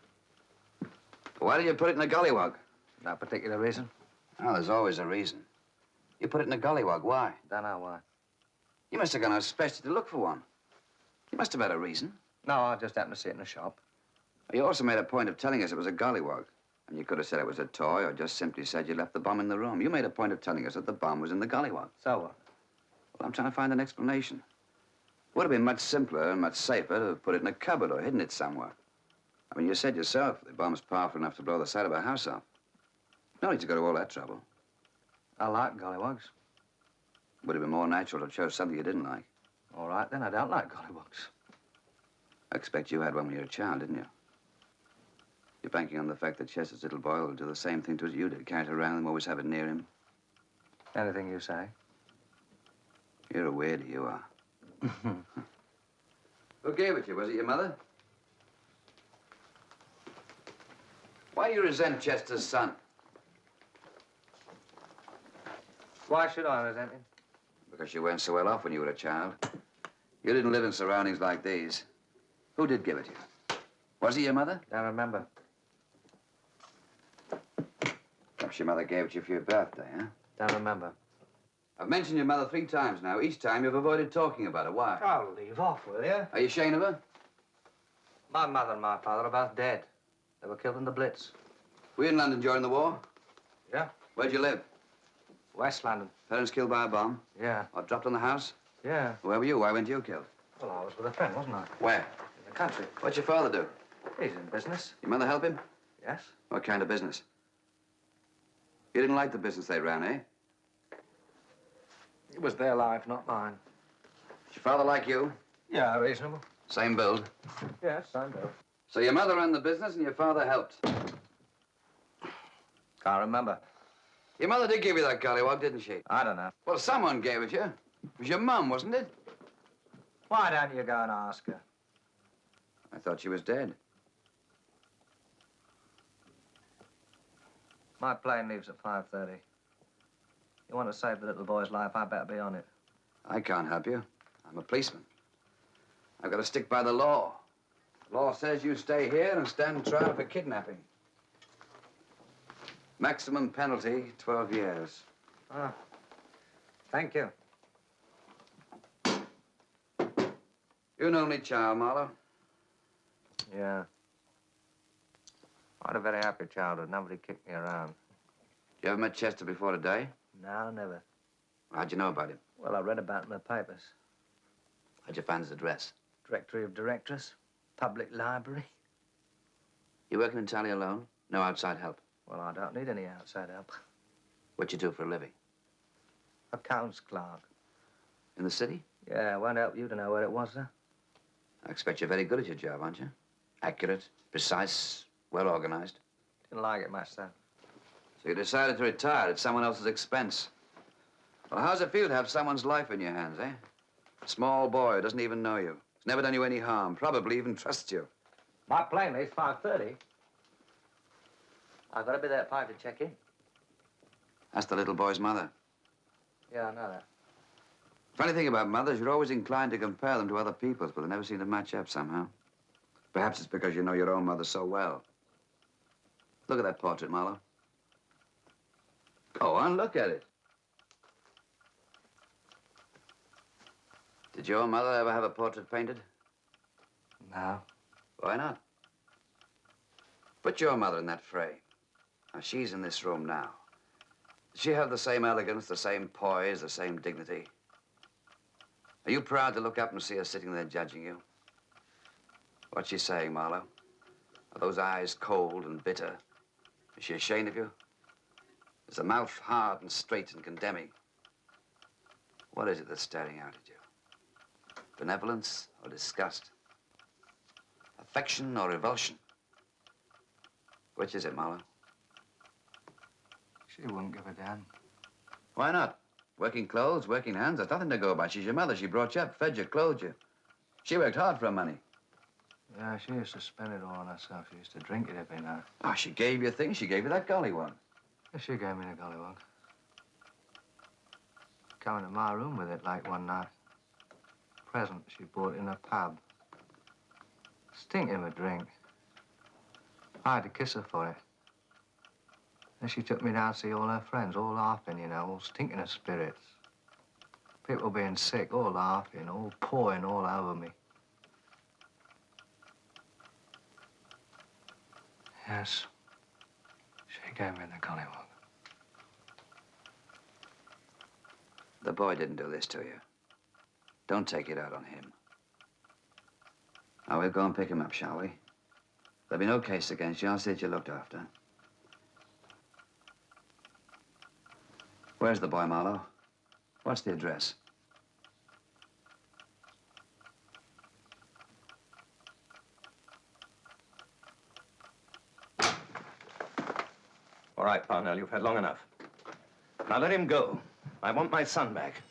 Why did you put it in a gollywog? No particular reason. Oh, there's always a reason. You put it in a gollywog. Why? Don't know why. You must have gone out specially to look for one. You must have had a reason. No, I just happened to see it in the shop. You also made a point of telling us it was a gollywog. And you could have said it was a toy or just simply said you left the bomb in the room. You made a point of telling us that the bomb was in the gollywog. So what? Well, I'm trying to find an explanation. Would have been much simpler and much safer to have put it in a cupboard or hidden it somewhere. I mean, you said yourself the bomb's powerful enough to blow the side of a house off. No need to go to all that trouble. I like gollywogs. Would have been more natural to choose something you didn't like. All right, then, I don't like gollywogs. I expect you had one when you were a child, didn't you? You're banking on the fact that Chester's little boy will do the same thing to us you did, carry it around and always have it near him. Anything you say. You're a weirdo, you are. Who gave it you? Was it your mother? Why do you resent Chester's son? Why should I resent him? Because you weren't so well off when you were a child. You didn't live in surroundings like these. Who did give it to you? Was it your mother? Don't remember. Perhaps your mother gave it to you for your birthday, huh? Don't remember. I've mentioned your mother 3 times now. Each time you've avoided talking about her. Why? Oh, leave off, will you? Are you ashamed of her? My mother and my father are both dead. They were killed in the Blitz. Were you in London during the war? Yeah. Where'd you live? West London. Parents killed by a bomb? Yeah. Or dropped on the house? Yeah. Where were you? Why weren't you killed? Well, I was with a friend, wasn't I? Where? In the country. What'd your father do? He's in business. Your mother help him? Yes. What kind of business? You didn't like the business they ran, eh? It was their life, not mine. Did your father like you? Yeah, reasonable. Same build. Yes, I know. So your mother ran the business and your father helped. Can't remember. Your mother did give you that gollywog, didn't she? I don't know. Well, someone gave it you. It was your mum, wasn't it? Why don't you go and ask her? I thought she was dead. My plane leaves at 5:30. You want to save the little boy's life, I better be on it. I can't help you. I'm a policeman. I've got to stick by the law. The law says you stay here and stand trial for kidnapping. Maximum penalty, 12 years. Ah. Thank you. You're an only child, Marlowe. Yeah. I had a very happy childhood. Nobody kicked me around. You ever met Chester before today? No, never. How'd you know about him? Well, I read about it in the papers. How'd you find his address? Directory of Directors, Public Library. You working entirely alone? No outside help? Well, I don't need any outside help. What you do for a living? Accounts clerk. In the city? Yeah, won't help you to know where it was, sir. I expect you're very good at your job, aren't you? Accurate, precise, well organized. Didn't like it much, sir. So you decided to retire at someone else's expense. Well, how's it feel to have someone's life in your hands, eh? A small boy who doesn't even know you. Has never done you any harm, probably even trusts you. My plane leaves 5:30. I've got to be there at 5 to check in. That's the little boy's mother. Yeah, I know that. Funny thing about mothers, you're always inclined to compare them to other people's, but they never seem to match up somehow. Perhaps it's because you know your own mother so well. Look at that portrait, Marlowe. Go on, look at it. Did your mother ever have a portrait painted? No. Why not? Put your mother in that frame. Now, she's in this room now. Does she have the same elegance, the same poise, the same dignity? Are you proud to look up and see her sitting there judging you? What's she saying, Marlowe? Are those eyes cold and bitter? Is she ashamed of you? Is the mouth hard and straight and condemning? What is it that's staring out at you? Benevolence or disgust? Affection or revulsion? Which is it, Marlowe? She wouldn't give a damn. Why not? Working clothes, working hands, there's nothing to go by. She's your mother. She brought you up, fed you, clothed you. She worked hard for her money. Yeah, she used to spend it all on herself. She used to drink it every night. Oh, she gave you things. She gave you that gollywog. Yeah, she gave me the gollywog. Come into my room with it like one night. Present she bought in a pub. Stinking of a drink. I had to kiss her for it. Then she took me down to see all her friends, all laughing, you know, all stinking of spirits. People being sick, all laughing, all pouring all over me. Yes. She gave me the collywog. The boy didn't do this to you. Don't take it out on him. Now, we'll go and pick him up, shall we? There'll be no case against you. I'll see that you're looked after. Where's the boy, Marlowe? What's the address? All right, Parnell, you've had long enough. Now let him go. I want my son back.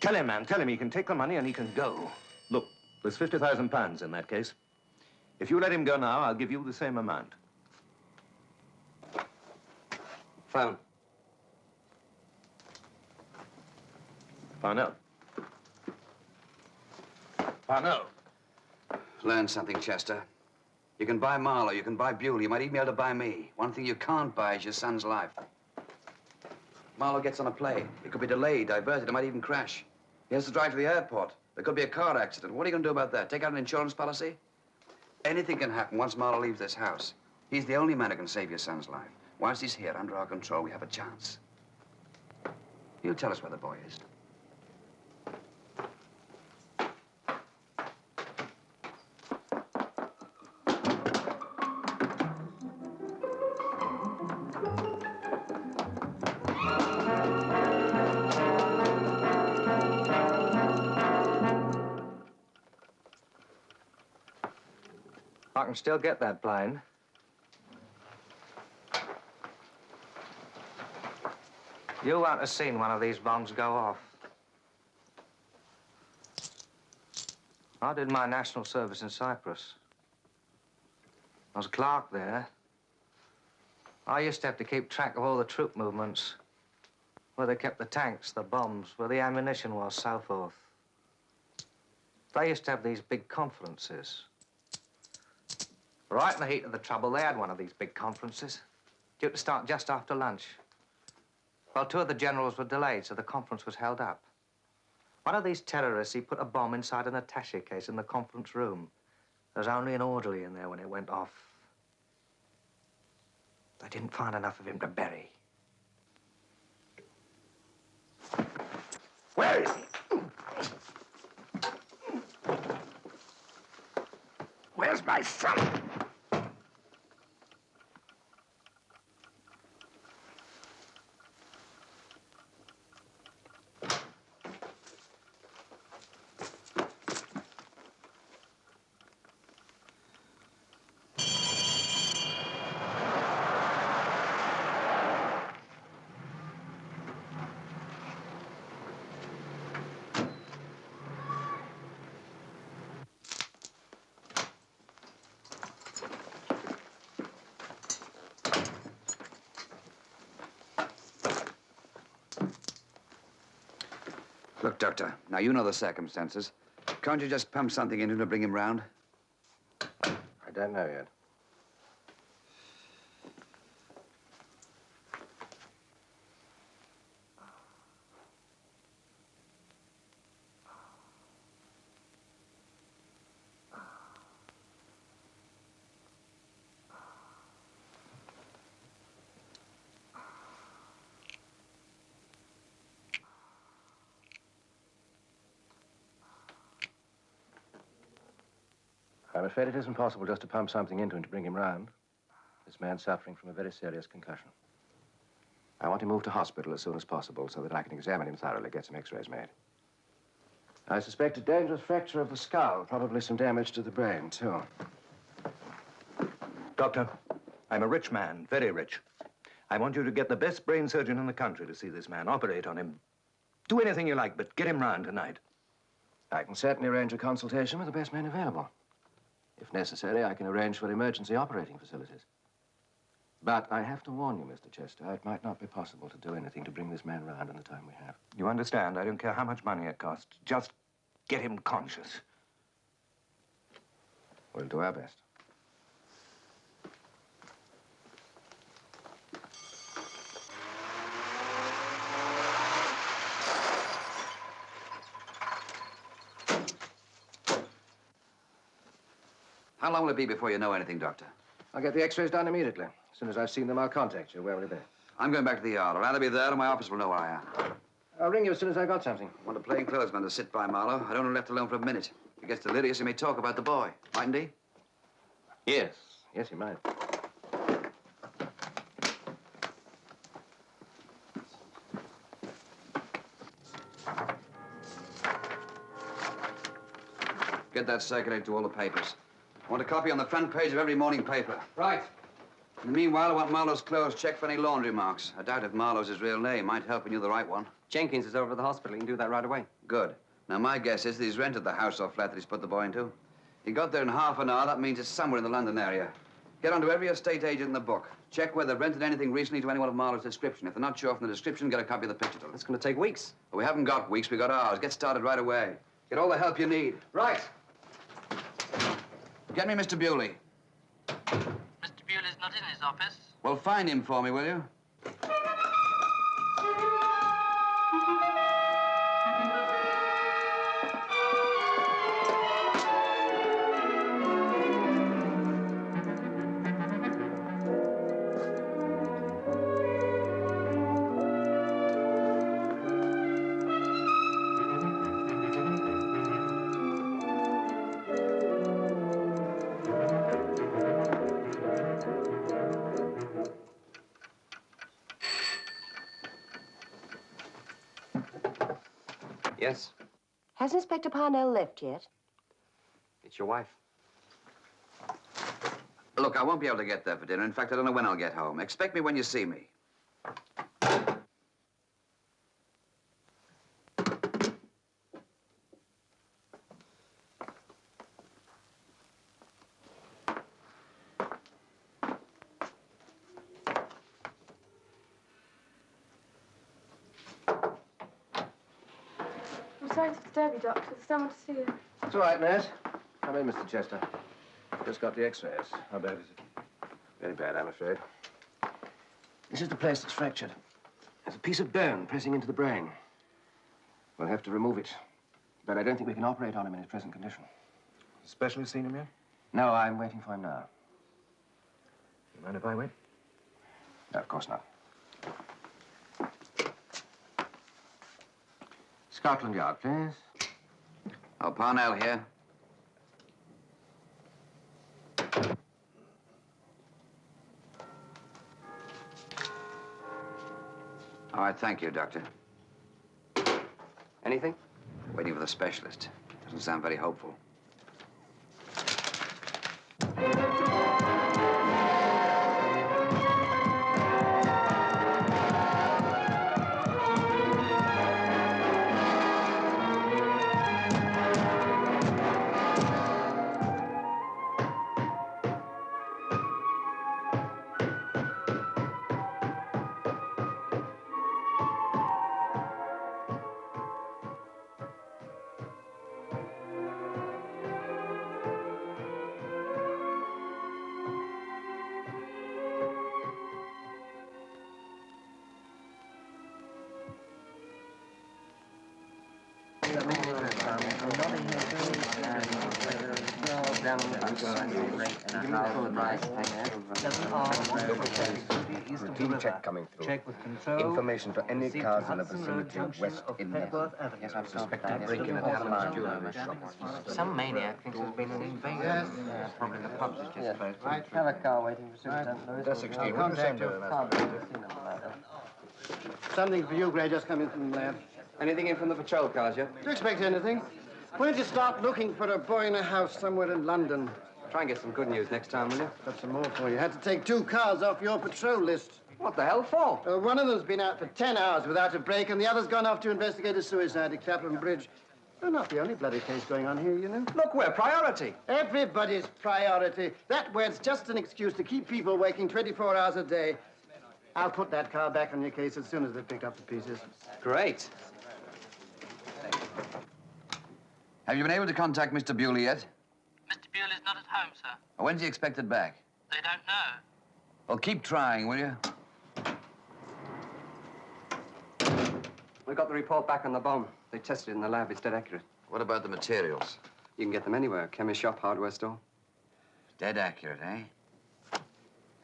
Tell him, man, tell him he can take the money and he can go. Look, there's £50,000 in that case. If you let him go now, I'll give you the same amount. Phone. Parnell. Parnell. Learn something, Chester. You can buy Marlowe, you can buy Bewley, you might even be able to buy me. One thing you can't buy is your son's life. Marlowe gets on a plane. It could be delayed, diverted, it might even crash. He has to drive to the airport. There could be a car accident. What are you going to do about that? Take out an insurance policy? Anything can happen once Marlowe leaves this house. He's the only man who can save your son's life. Once he's here, under our control, we have a chance. You tell us where the boy is. I can still get that plane. You won't have seen one of these bombs go off. I did my national service in Cyprus. I was a clerk there. I used to have to keep track of all the troop movements, where they kept the tanks, the bombs, where the ammunition was, so forth. They used to have these big conferences. Right in the heat of the trouble, they had one of these big conferences, due to start just after lunch. Well, two of the generals were delayed, so the conference was held up. One of these terrorists, he put a bomb inside an attaché case in the conference room. There was only an orderly in there when it went off. They didn't find enough of him to bury. Where is he? Where's my son? Look, Doctor, now you know the circumstances. Can't you just pump something into him to bring him round? I don't know yet. I'm afraid it isn't possible just to pump something into him to bring him round. This man's suffering from a very serious concussion. I want him moved to hospital as soon as possible so that I can examine him thoroughly, get some x-rays made. I suspect a dangerous fracture of the skull, probably some damage to the brain, too. Doctor, I'm a rich man, very rich. I want you to get the best brain surgeon in the country to see this man, operate on him. Do anything you like, but get him round tonight. I can certainly arrange a consultation with the best men available. If necessary, I can arrange for emergency operating facilities. But I have to warn you, Mr. Chester, it might not be possible to do anything to bring this man round in the time we have. You understand? I don't care how much money it costs. Just get him conscious. We'll do our best. How long will it be before you know anything, Doctor? I'll get the x-rays done immediately. As soon as I've seen them, I'll contact you. Where will you be? I'm going back to the yard. I'll either be there or my office will know where I am. I'll ring you as soon as I've got something. I want a plainclothesman to sit by Marlowe. I don't want him left alone for a minute. If he gets delirious, he may talk about the boy. Mightn't he? Yes. Yes, he might. Get that circulated to all the papers. I want a copy on the front page of every morning paper. Right. In the meanwhile, I want Marlowe's clothes checked for any laundry marks. I doubt if Marlowe's his real name. Might help you knew the right one. Jenkins is over at the hospital. He can do that right away. Good. Now, my guess is that he's rented the house or flat that he's put the boy into. He got there in half an hour. That means it's somewhere in the London area. Get onto every estate agent in the book. Check whether they've rented anything recently to anyone of Marlowe's description. If they're not sure from the description, get a copy of the picture to them. It's going to take weeks. Well, we haven't got weeks. We got hours. Get started right away. Get all the help you need. Right. Get me Mr. Bewley. Mr. Bewley's not in his office. Well, find him for me, will you? Yes? Has Inspector Parnell left yet? It's your wife. Look, I won't be able to get there for dinner. In fact, I don't know when I'll get home. Expect me when you see me. I'm sorry to disturb you, Doctor. There's someone to see you. It's all right, nurse. Come in, Mr. Chester. Just got the x-rays. How bad is it? Very bad, I'm afraid. This is the place that's fractured. There's a piece of bone pressing into the brain. We'll have to remove it. But I don't think we can operate on him in his present condition. Specialist seen him yet? No, I'm waiting for him now. You mind if I wait? No, of course not. Scotland Yard, please. Oh, Parnell here. All right, thank you, Doctor. Anything? Waiting for the specialist. Doesn't sound very hopeful. Routine check coming through. Check with control. Information for any cars in the vicinity west in Melbourne. Yes, I'm suspecting a break-in at the Some maniac thinks there's been an invasion. Probably the pubs is just closed. Right. Have a car waiting for Superintendent Lewis. That's 16. What time do Something for you, Gray, just come in from the lab. Anything in from the patrol cars yet? Do you expect anything? Why don't you start looking for a boy in a house somewhere in London? Try and get some good news next time, will you? Got some more for you. Had to take 2 cars off your patrol list. What the hell for? One of them's been out for 10 hours without a break, and the other's gone off to investigate a suicide at Clapham Bridge. You're not the only bloody case going on here, you know. Look, we're priority. Everybody's priority. That word's just an excuse to keep people working 24 hours a day. I'll put that car back on your case as soon as they pick up the pieces. Great. Have you been able to contact Mr. Bewley yet? Mr. Bewley's not at home, sir. When's he expected back? They don't know. Well, keep trying, will you? We got the report back on the bomb. They tested it in the lab. It's dead accurate. What about the materials? You can get them anywhere. Chemist shop, hardware store. Dead accurate, eh?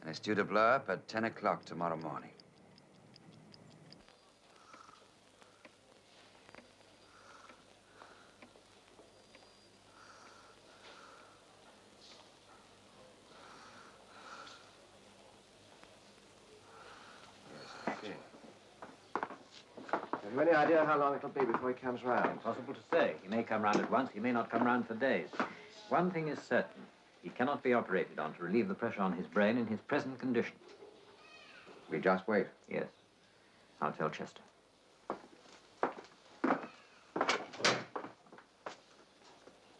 And it's due to blow up at 10 o'clock tomorrow morning. Have you any idea how long it'll be before he comes round? Impossible to say. He may come round at once. He may not come round for days. One thing is certain. He cannot be operated on to relieve the pressure on his brain in his present condition. We just wait. Yes. I'll tell Chester.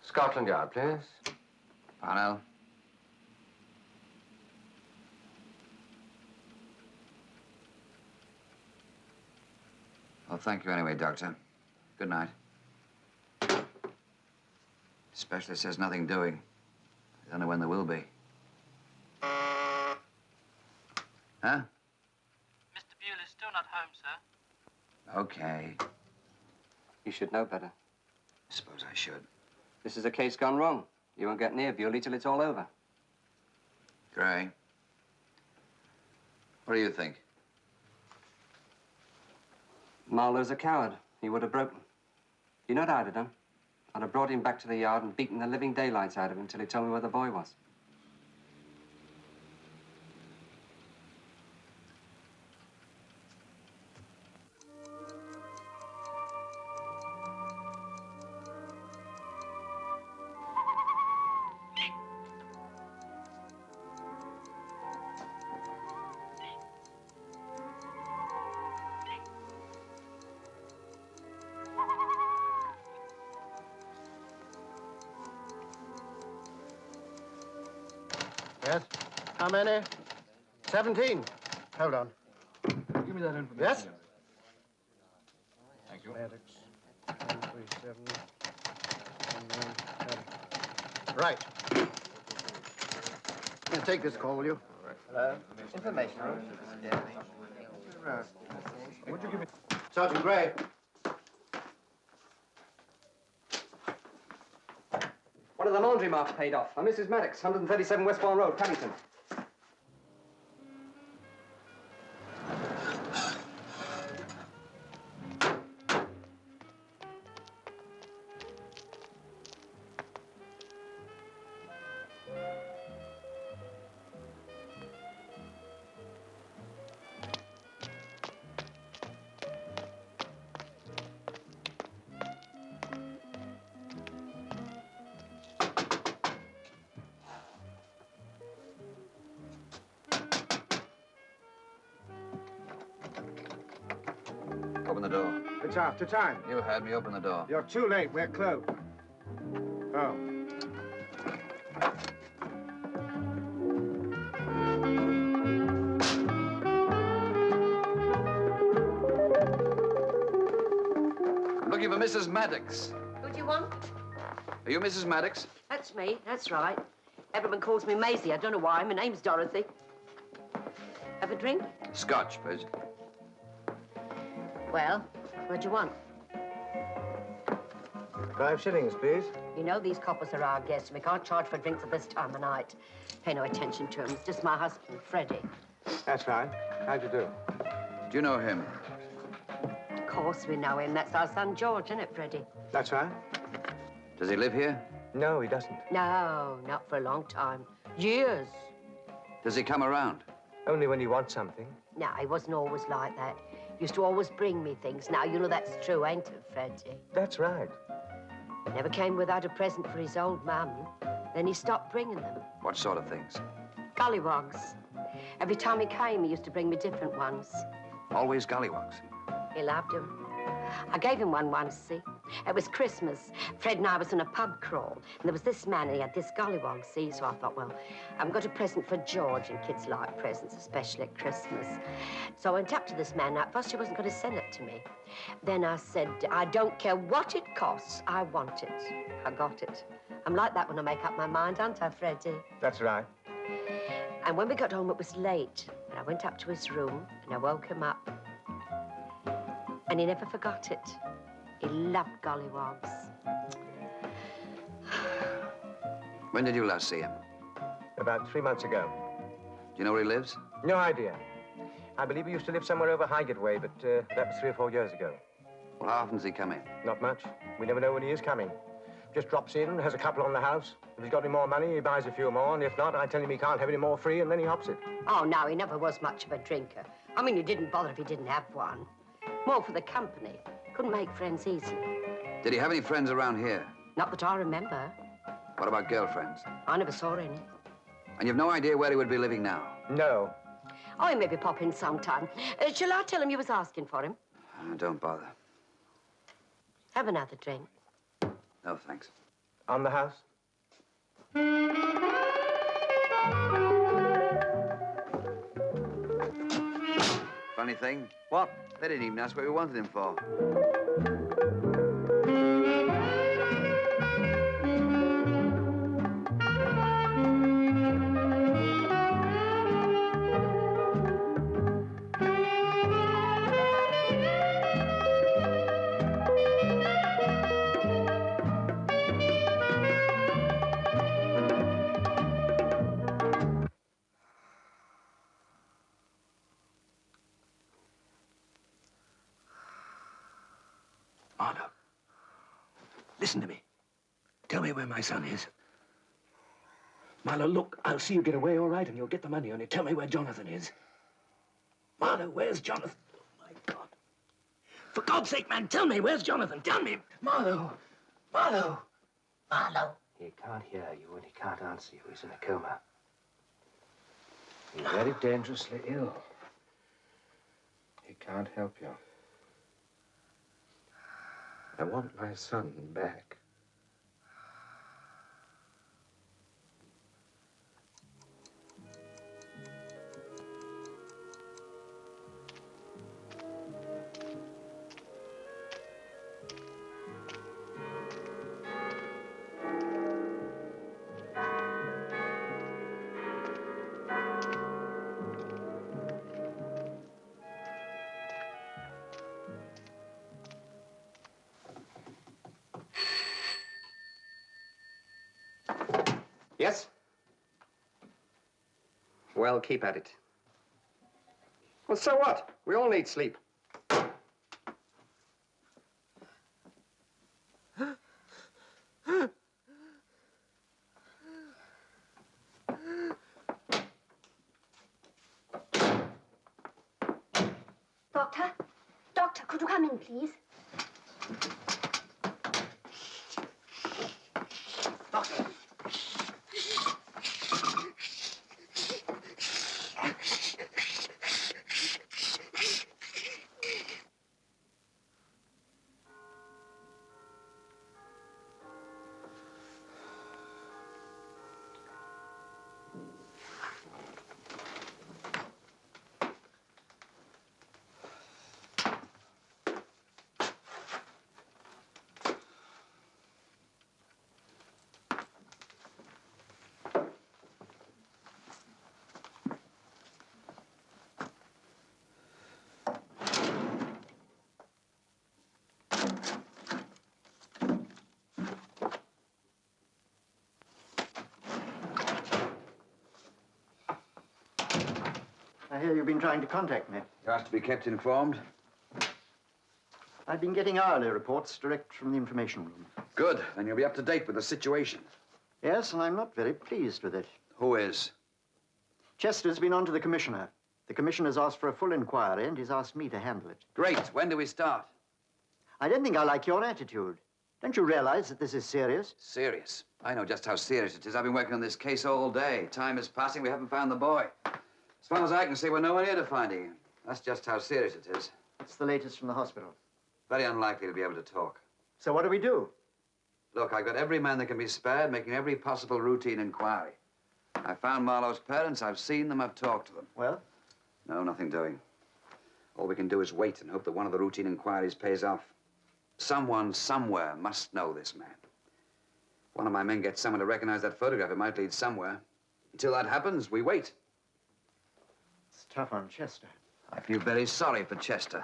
Scotland Yard, please. Parnell. Well, thank you anyway, Doctor. Good night. Specialist says nothing doing. I don't know when there will be. Huh? Mr. Bewley is still not home, sir. Okay. You should know better. Suppose I should. This is a case gone wrong. You won't get near Bewley till it's all over. Gray. What do you think? Marlowe's a coward. He would have broken. You know what I'd have done? I'd have brought him back to the yard and beaten the living daylights out of him until he told me where the boy was. Yes? How many? 17. Hold on. Give me that information. Yes? Thank you. Maddox, 137, 197. Right. Now take this call, will you? Hello? Information. Would you give me... Sergeant Gray. One of the laundry marks paid off. I'm Mrs. Maddox, 137 Westbourne Road, Paddington. Open the door. It's after time. You heard me. Open the door. You're too late. We're closed. Oh. I'm looking for Mrs. Maddox. Who do you want? Are you Mrs. Maddox? That's me, that's right. Everyone calls me Maisie. I don't know why. My name's Dorothy. Have a drink? Scotch, please. Well, what do you want? 5 shillings, please. You know these coppers are our guests. We can't charge for drinks at this time of night. Pay no attention to him. It's just my husband, Freddie. That's fine. How'd you do? Do you know him? Of course we know him. That's our son, George, isn't it, Freddie? That's right. Does he live here? No, he doesn't. No, not for a long time. Years. Does he come around? Only when you want something. No, he wasn't always like that. Used to always bring me things. Now, you know that's true, ain't it, Freddie? That's right. Never came without a present for his old mum. Then he stopped bringing them. What sort of things? Gollywogs. Every time he came, he used to bring me different ones. Always gollywogs. He loved them. I gave him one once, see? It was Christmas. Fred and I was on a pub crawl, and there was this man, and he had this gollywog, see? So I thought, well, I've got a present for George, and kids like presents, especially at Christmas. So I went up to this man. At first, he wasn't going to send it to me. Then I said, I don't care what it costs. I want it. I got it. I'm like that when I make up my mind, aren't I, Freddie? That's right. And when we got home, it was late. And I went up to his room, and I woke him up. And he never forgot it. He loved gollywogs. When did you last see him? About 3 months ago. Do you know where he lives? No idea. I believe he used to live somewhere over Highgate way, but that was 3 or 4 years ago. Well, how often does he come in? Not much. We never know when he is coming. Just drops in, has a couple on the house. If he's got any more money, he buys a few more, and if not, I tell him he can't have any more free, and then he hops it. Oh, no, he never was much of a drinker. I mean, he didn't bother if he didn't have one. More for the company. Couldn't make friends easily. Did he have any friends around here? Not that I remember. What about girlfriends? I never saw any. And you've no idea where he would be living now? No. Oh, he maybe pop in sometime. Shall I tell him you was asking for him? Don't bother. Have another drink. No, thanks. On the house? Funny thing, What? they didn't even ask what we wanted him for. Marlowe, listen to me. Tell me where my son is. Marlowe, look, I'll see you get away all right, and you'll get the money, only tell me where Jonathan is. Marlowe, where's Jonathan? Oh, my God. For God's sake, man, tell me, where's Jonathan? Tell me. Marlowe. Marlowe. Marlowe. He can't hear you, and he can't answer you. He's in a coma. He's very dangerously ill. He can't help you. I want my son back. Yes? Well, keep at it. Well, so what? We all need sleep. Doctor? Doctor, could you come in, please? Doctor. I hear you've been trying to contact me. You asked to be kept informed? I've been getting hourly reports direct from the information room. Good. Then you'll be up to date with the situation. Yes, and I'm not very pleased with it. Who is? Chester's been on to the commissioner. The commissioner's asked for a full inquiry, and he's asked me to handle it. Great. When do we start? I don't think I like your attitude. Don't you realize that this is serious? Serious? I know just how serious it is. I've been working on this case all day. Time is passing. We haven't found the boy. As far as I can see, we're nowhere near to finding him. That's just how serious it is. What's the latest from the hospital? Very unlikely to be able to talk. So what do we do? Look, I've got every man that can be spared making every possible routine inquiry. I found Marlowe's parents. I've seen them. I've talked to them. Well? No, nothing doing. All we can do is wait and hope that one of the routine inquiries pays off. Someone, somewhere, must know this man. One of my men gets someone to recognize that photograph. It might lead somewhere. Until that happens, we wait. It's tough on Chester. I feel very sorry for Chester.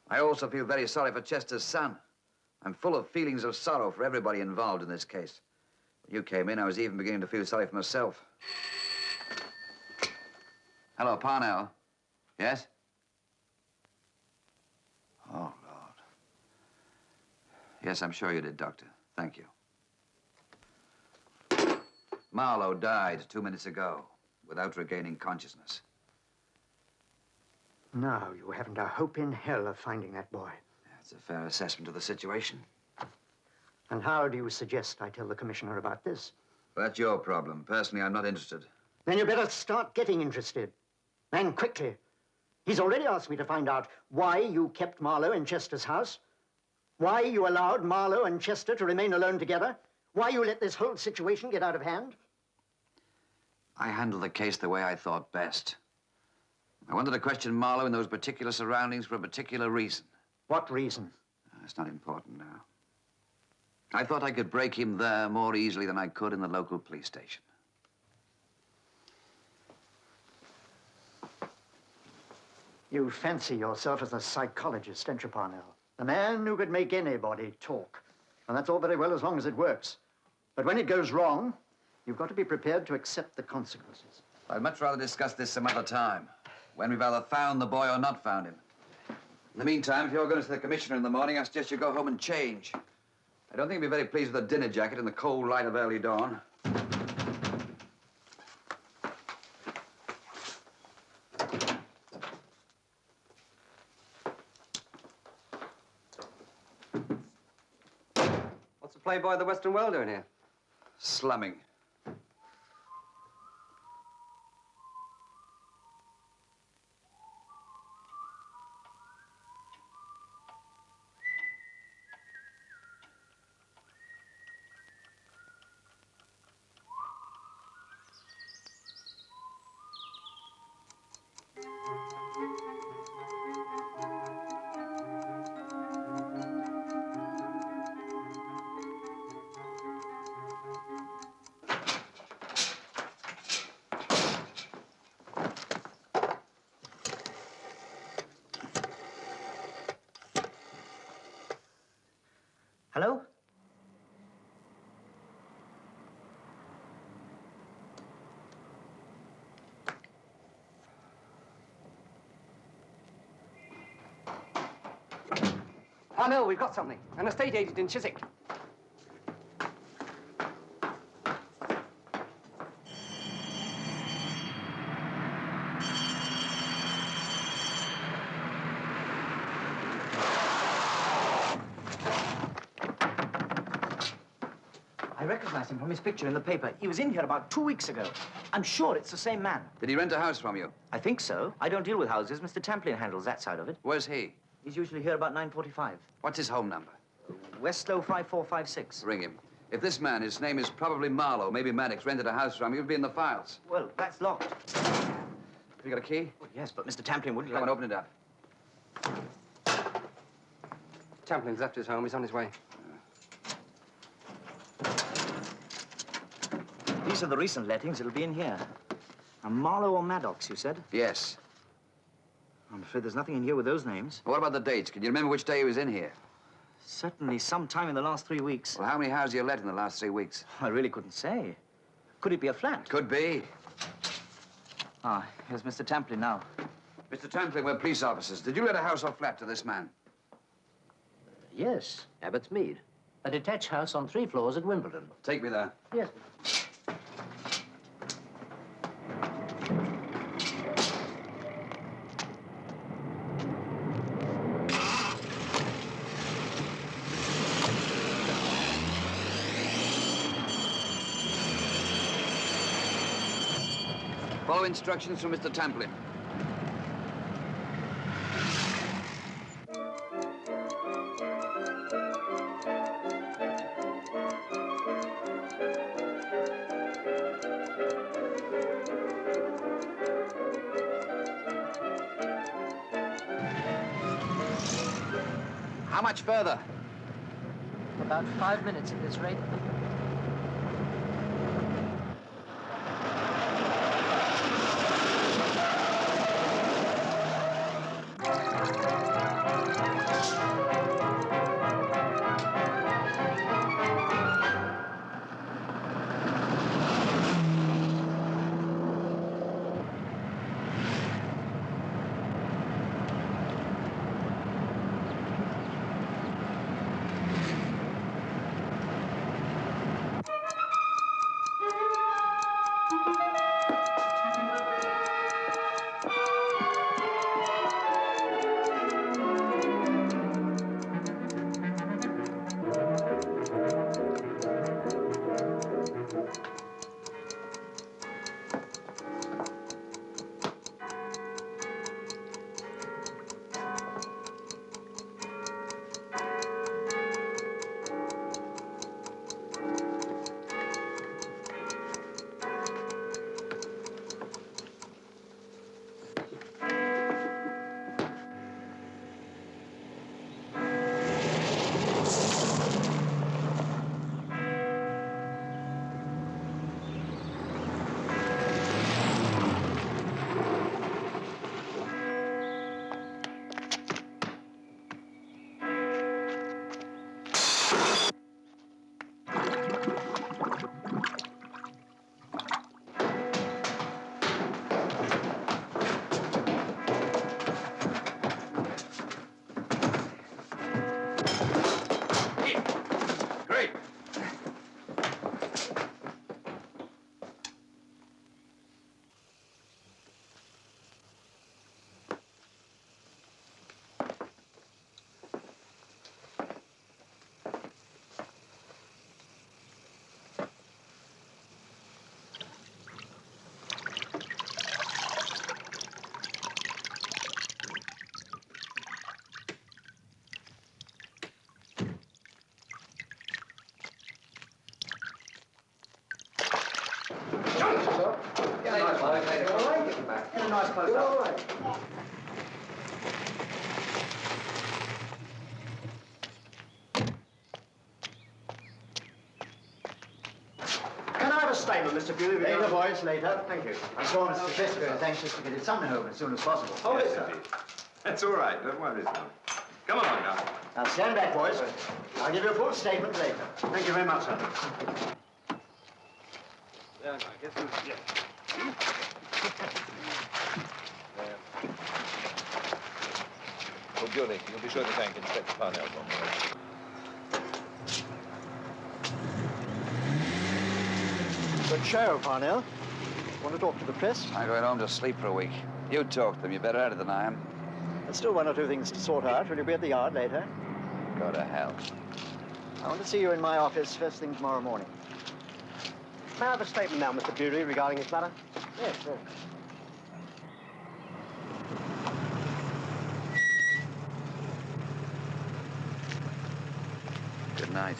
I also feel very sorry for Chester's son. I'm full of feelings of sorrow for everybody involved in this case. When you came in, I was even beginning to feel sorry for myself. Hello, Parnell. Yes? Oh, Lord. Yes, I'm sure you did, Doctor. Thank you. Marlowe died 2 minutes ago without regaining consciousness. Now you haven't a hope in hell of finding that boy. That's a fair assessment of the situation. And how do you suggest I tell the commissioner about this? Well, that's your problem. Personally, I'm not interested. Then you better start getting interested. And quickly. He's already asked me to find out why you kept Marlowe in Chester's house, why you allowed Marlowe and Chester to remain alone together, why you let this whole situation get out of hand. I handled the case the way I thought best. I wanted to question Marlowe in those particular surroundings for a particular reason. What reason? It's not important now. I thought I could break him there more easily than I could in the local police station. You fancy yourself as a psychologist, don't you, Parnell? A man who could make anybody talk. And that's all very well as long as it works. But when it goes wrong, you've got to be prepared to accept the consequences. I'd much rather discuss this some other time, when we've either found the boy or not found him. In the meantime, if you're going to see the commissioner in the morning, I suggest you go home and change. I don't think he'll be very pleased with a dinner jacket in the cold light of early dawn. What's the playboy of the Western world doing here? Slumming. Hello? Parnell, we've got something. An estate agent in Chiswick. I recognize him from his picture in the paper. He was in here about 2 weeks ago. I'm sure it's the same man. Did he rent a house from you? I think so. I don't deal with houses. Mr. Tamplin handles that side of it. Where's he? He's usually here about 9:45. What's his home number? Westlow 5456. Ring him. If this man, his name is probably Marlowe, maybe Maddox, rented a house from you, he'll be in the files. Well, that's locked. Have you got a key? Well, yes, but Mr. Tamplin wouldn't Come let... on, open it up. Tamplin's left his home. He's on his way. These are the recent lettings. It'll be in here. Now, Marlowe or Maddox, you said? Yes. I'm afraid there's nothing in here with those names. What about the dates? Can you remember which day he was in here? Certainly sometime in the last 3 weeks. Well, how many houses have you let in the last 3 weeks? I really couldn't say. Could it be a flat? Could be. Ah, here's Mr. Tamplin now. Mr. Tamplin, we're police officers. Did you let a house or flat to this man? Yes, Abbott's Mead. A detached house on 3 floors at Wimbledon. Take me there. Yes. Follow instructions from Mr. Tamplin. How much further? About 5 minutes at this rate. car's closed up. All right. Can I have a statement, Mr. Bewley? Later, boys, later. Thank you. I'm sure Mr. Fisker is anxious to get his son home as soon as possible. Hold it, sir. That's all right. Don't worry, son. Come on now. Now, stand back, boys. I'll give you a full statement later. Thank you very much, sir. Yeah, I guess Oh, Bewley, you'll be sure to thank Inspector Parnell for me. Good show, Parnell. Want to talk to the press? I'm going home to sleep for a week. You talk to them. You're better at it than I am. There's still one or two things to sort out. Will you be at the yard later? Go to hell. I want to see you in my office first thing tomorrow morning. May I have a statement now, Mr. Bewley, regarding this matter? Yes, sir. Good night.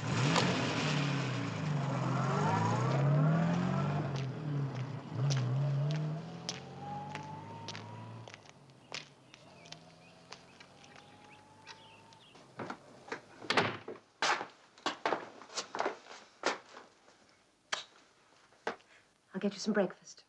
I'll get you some breakfast.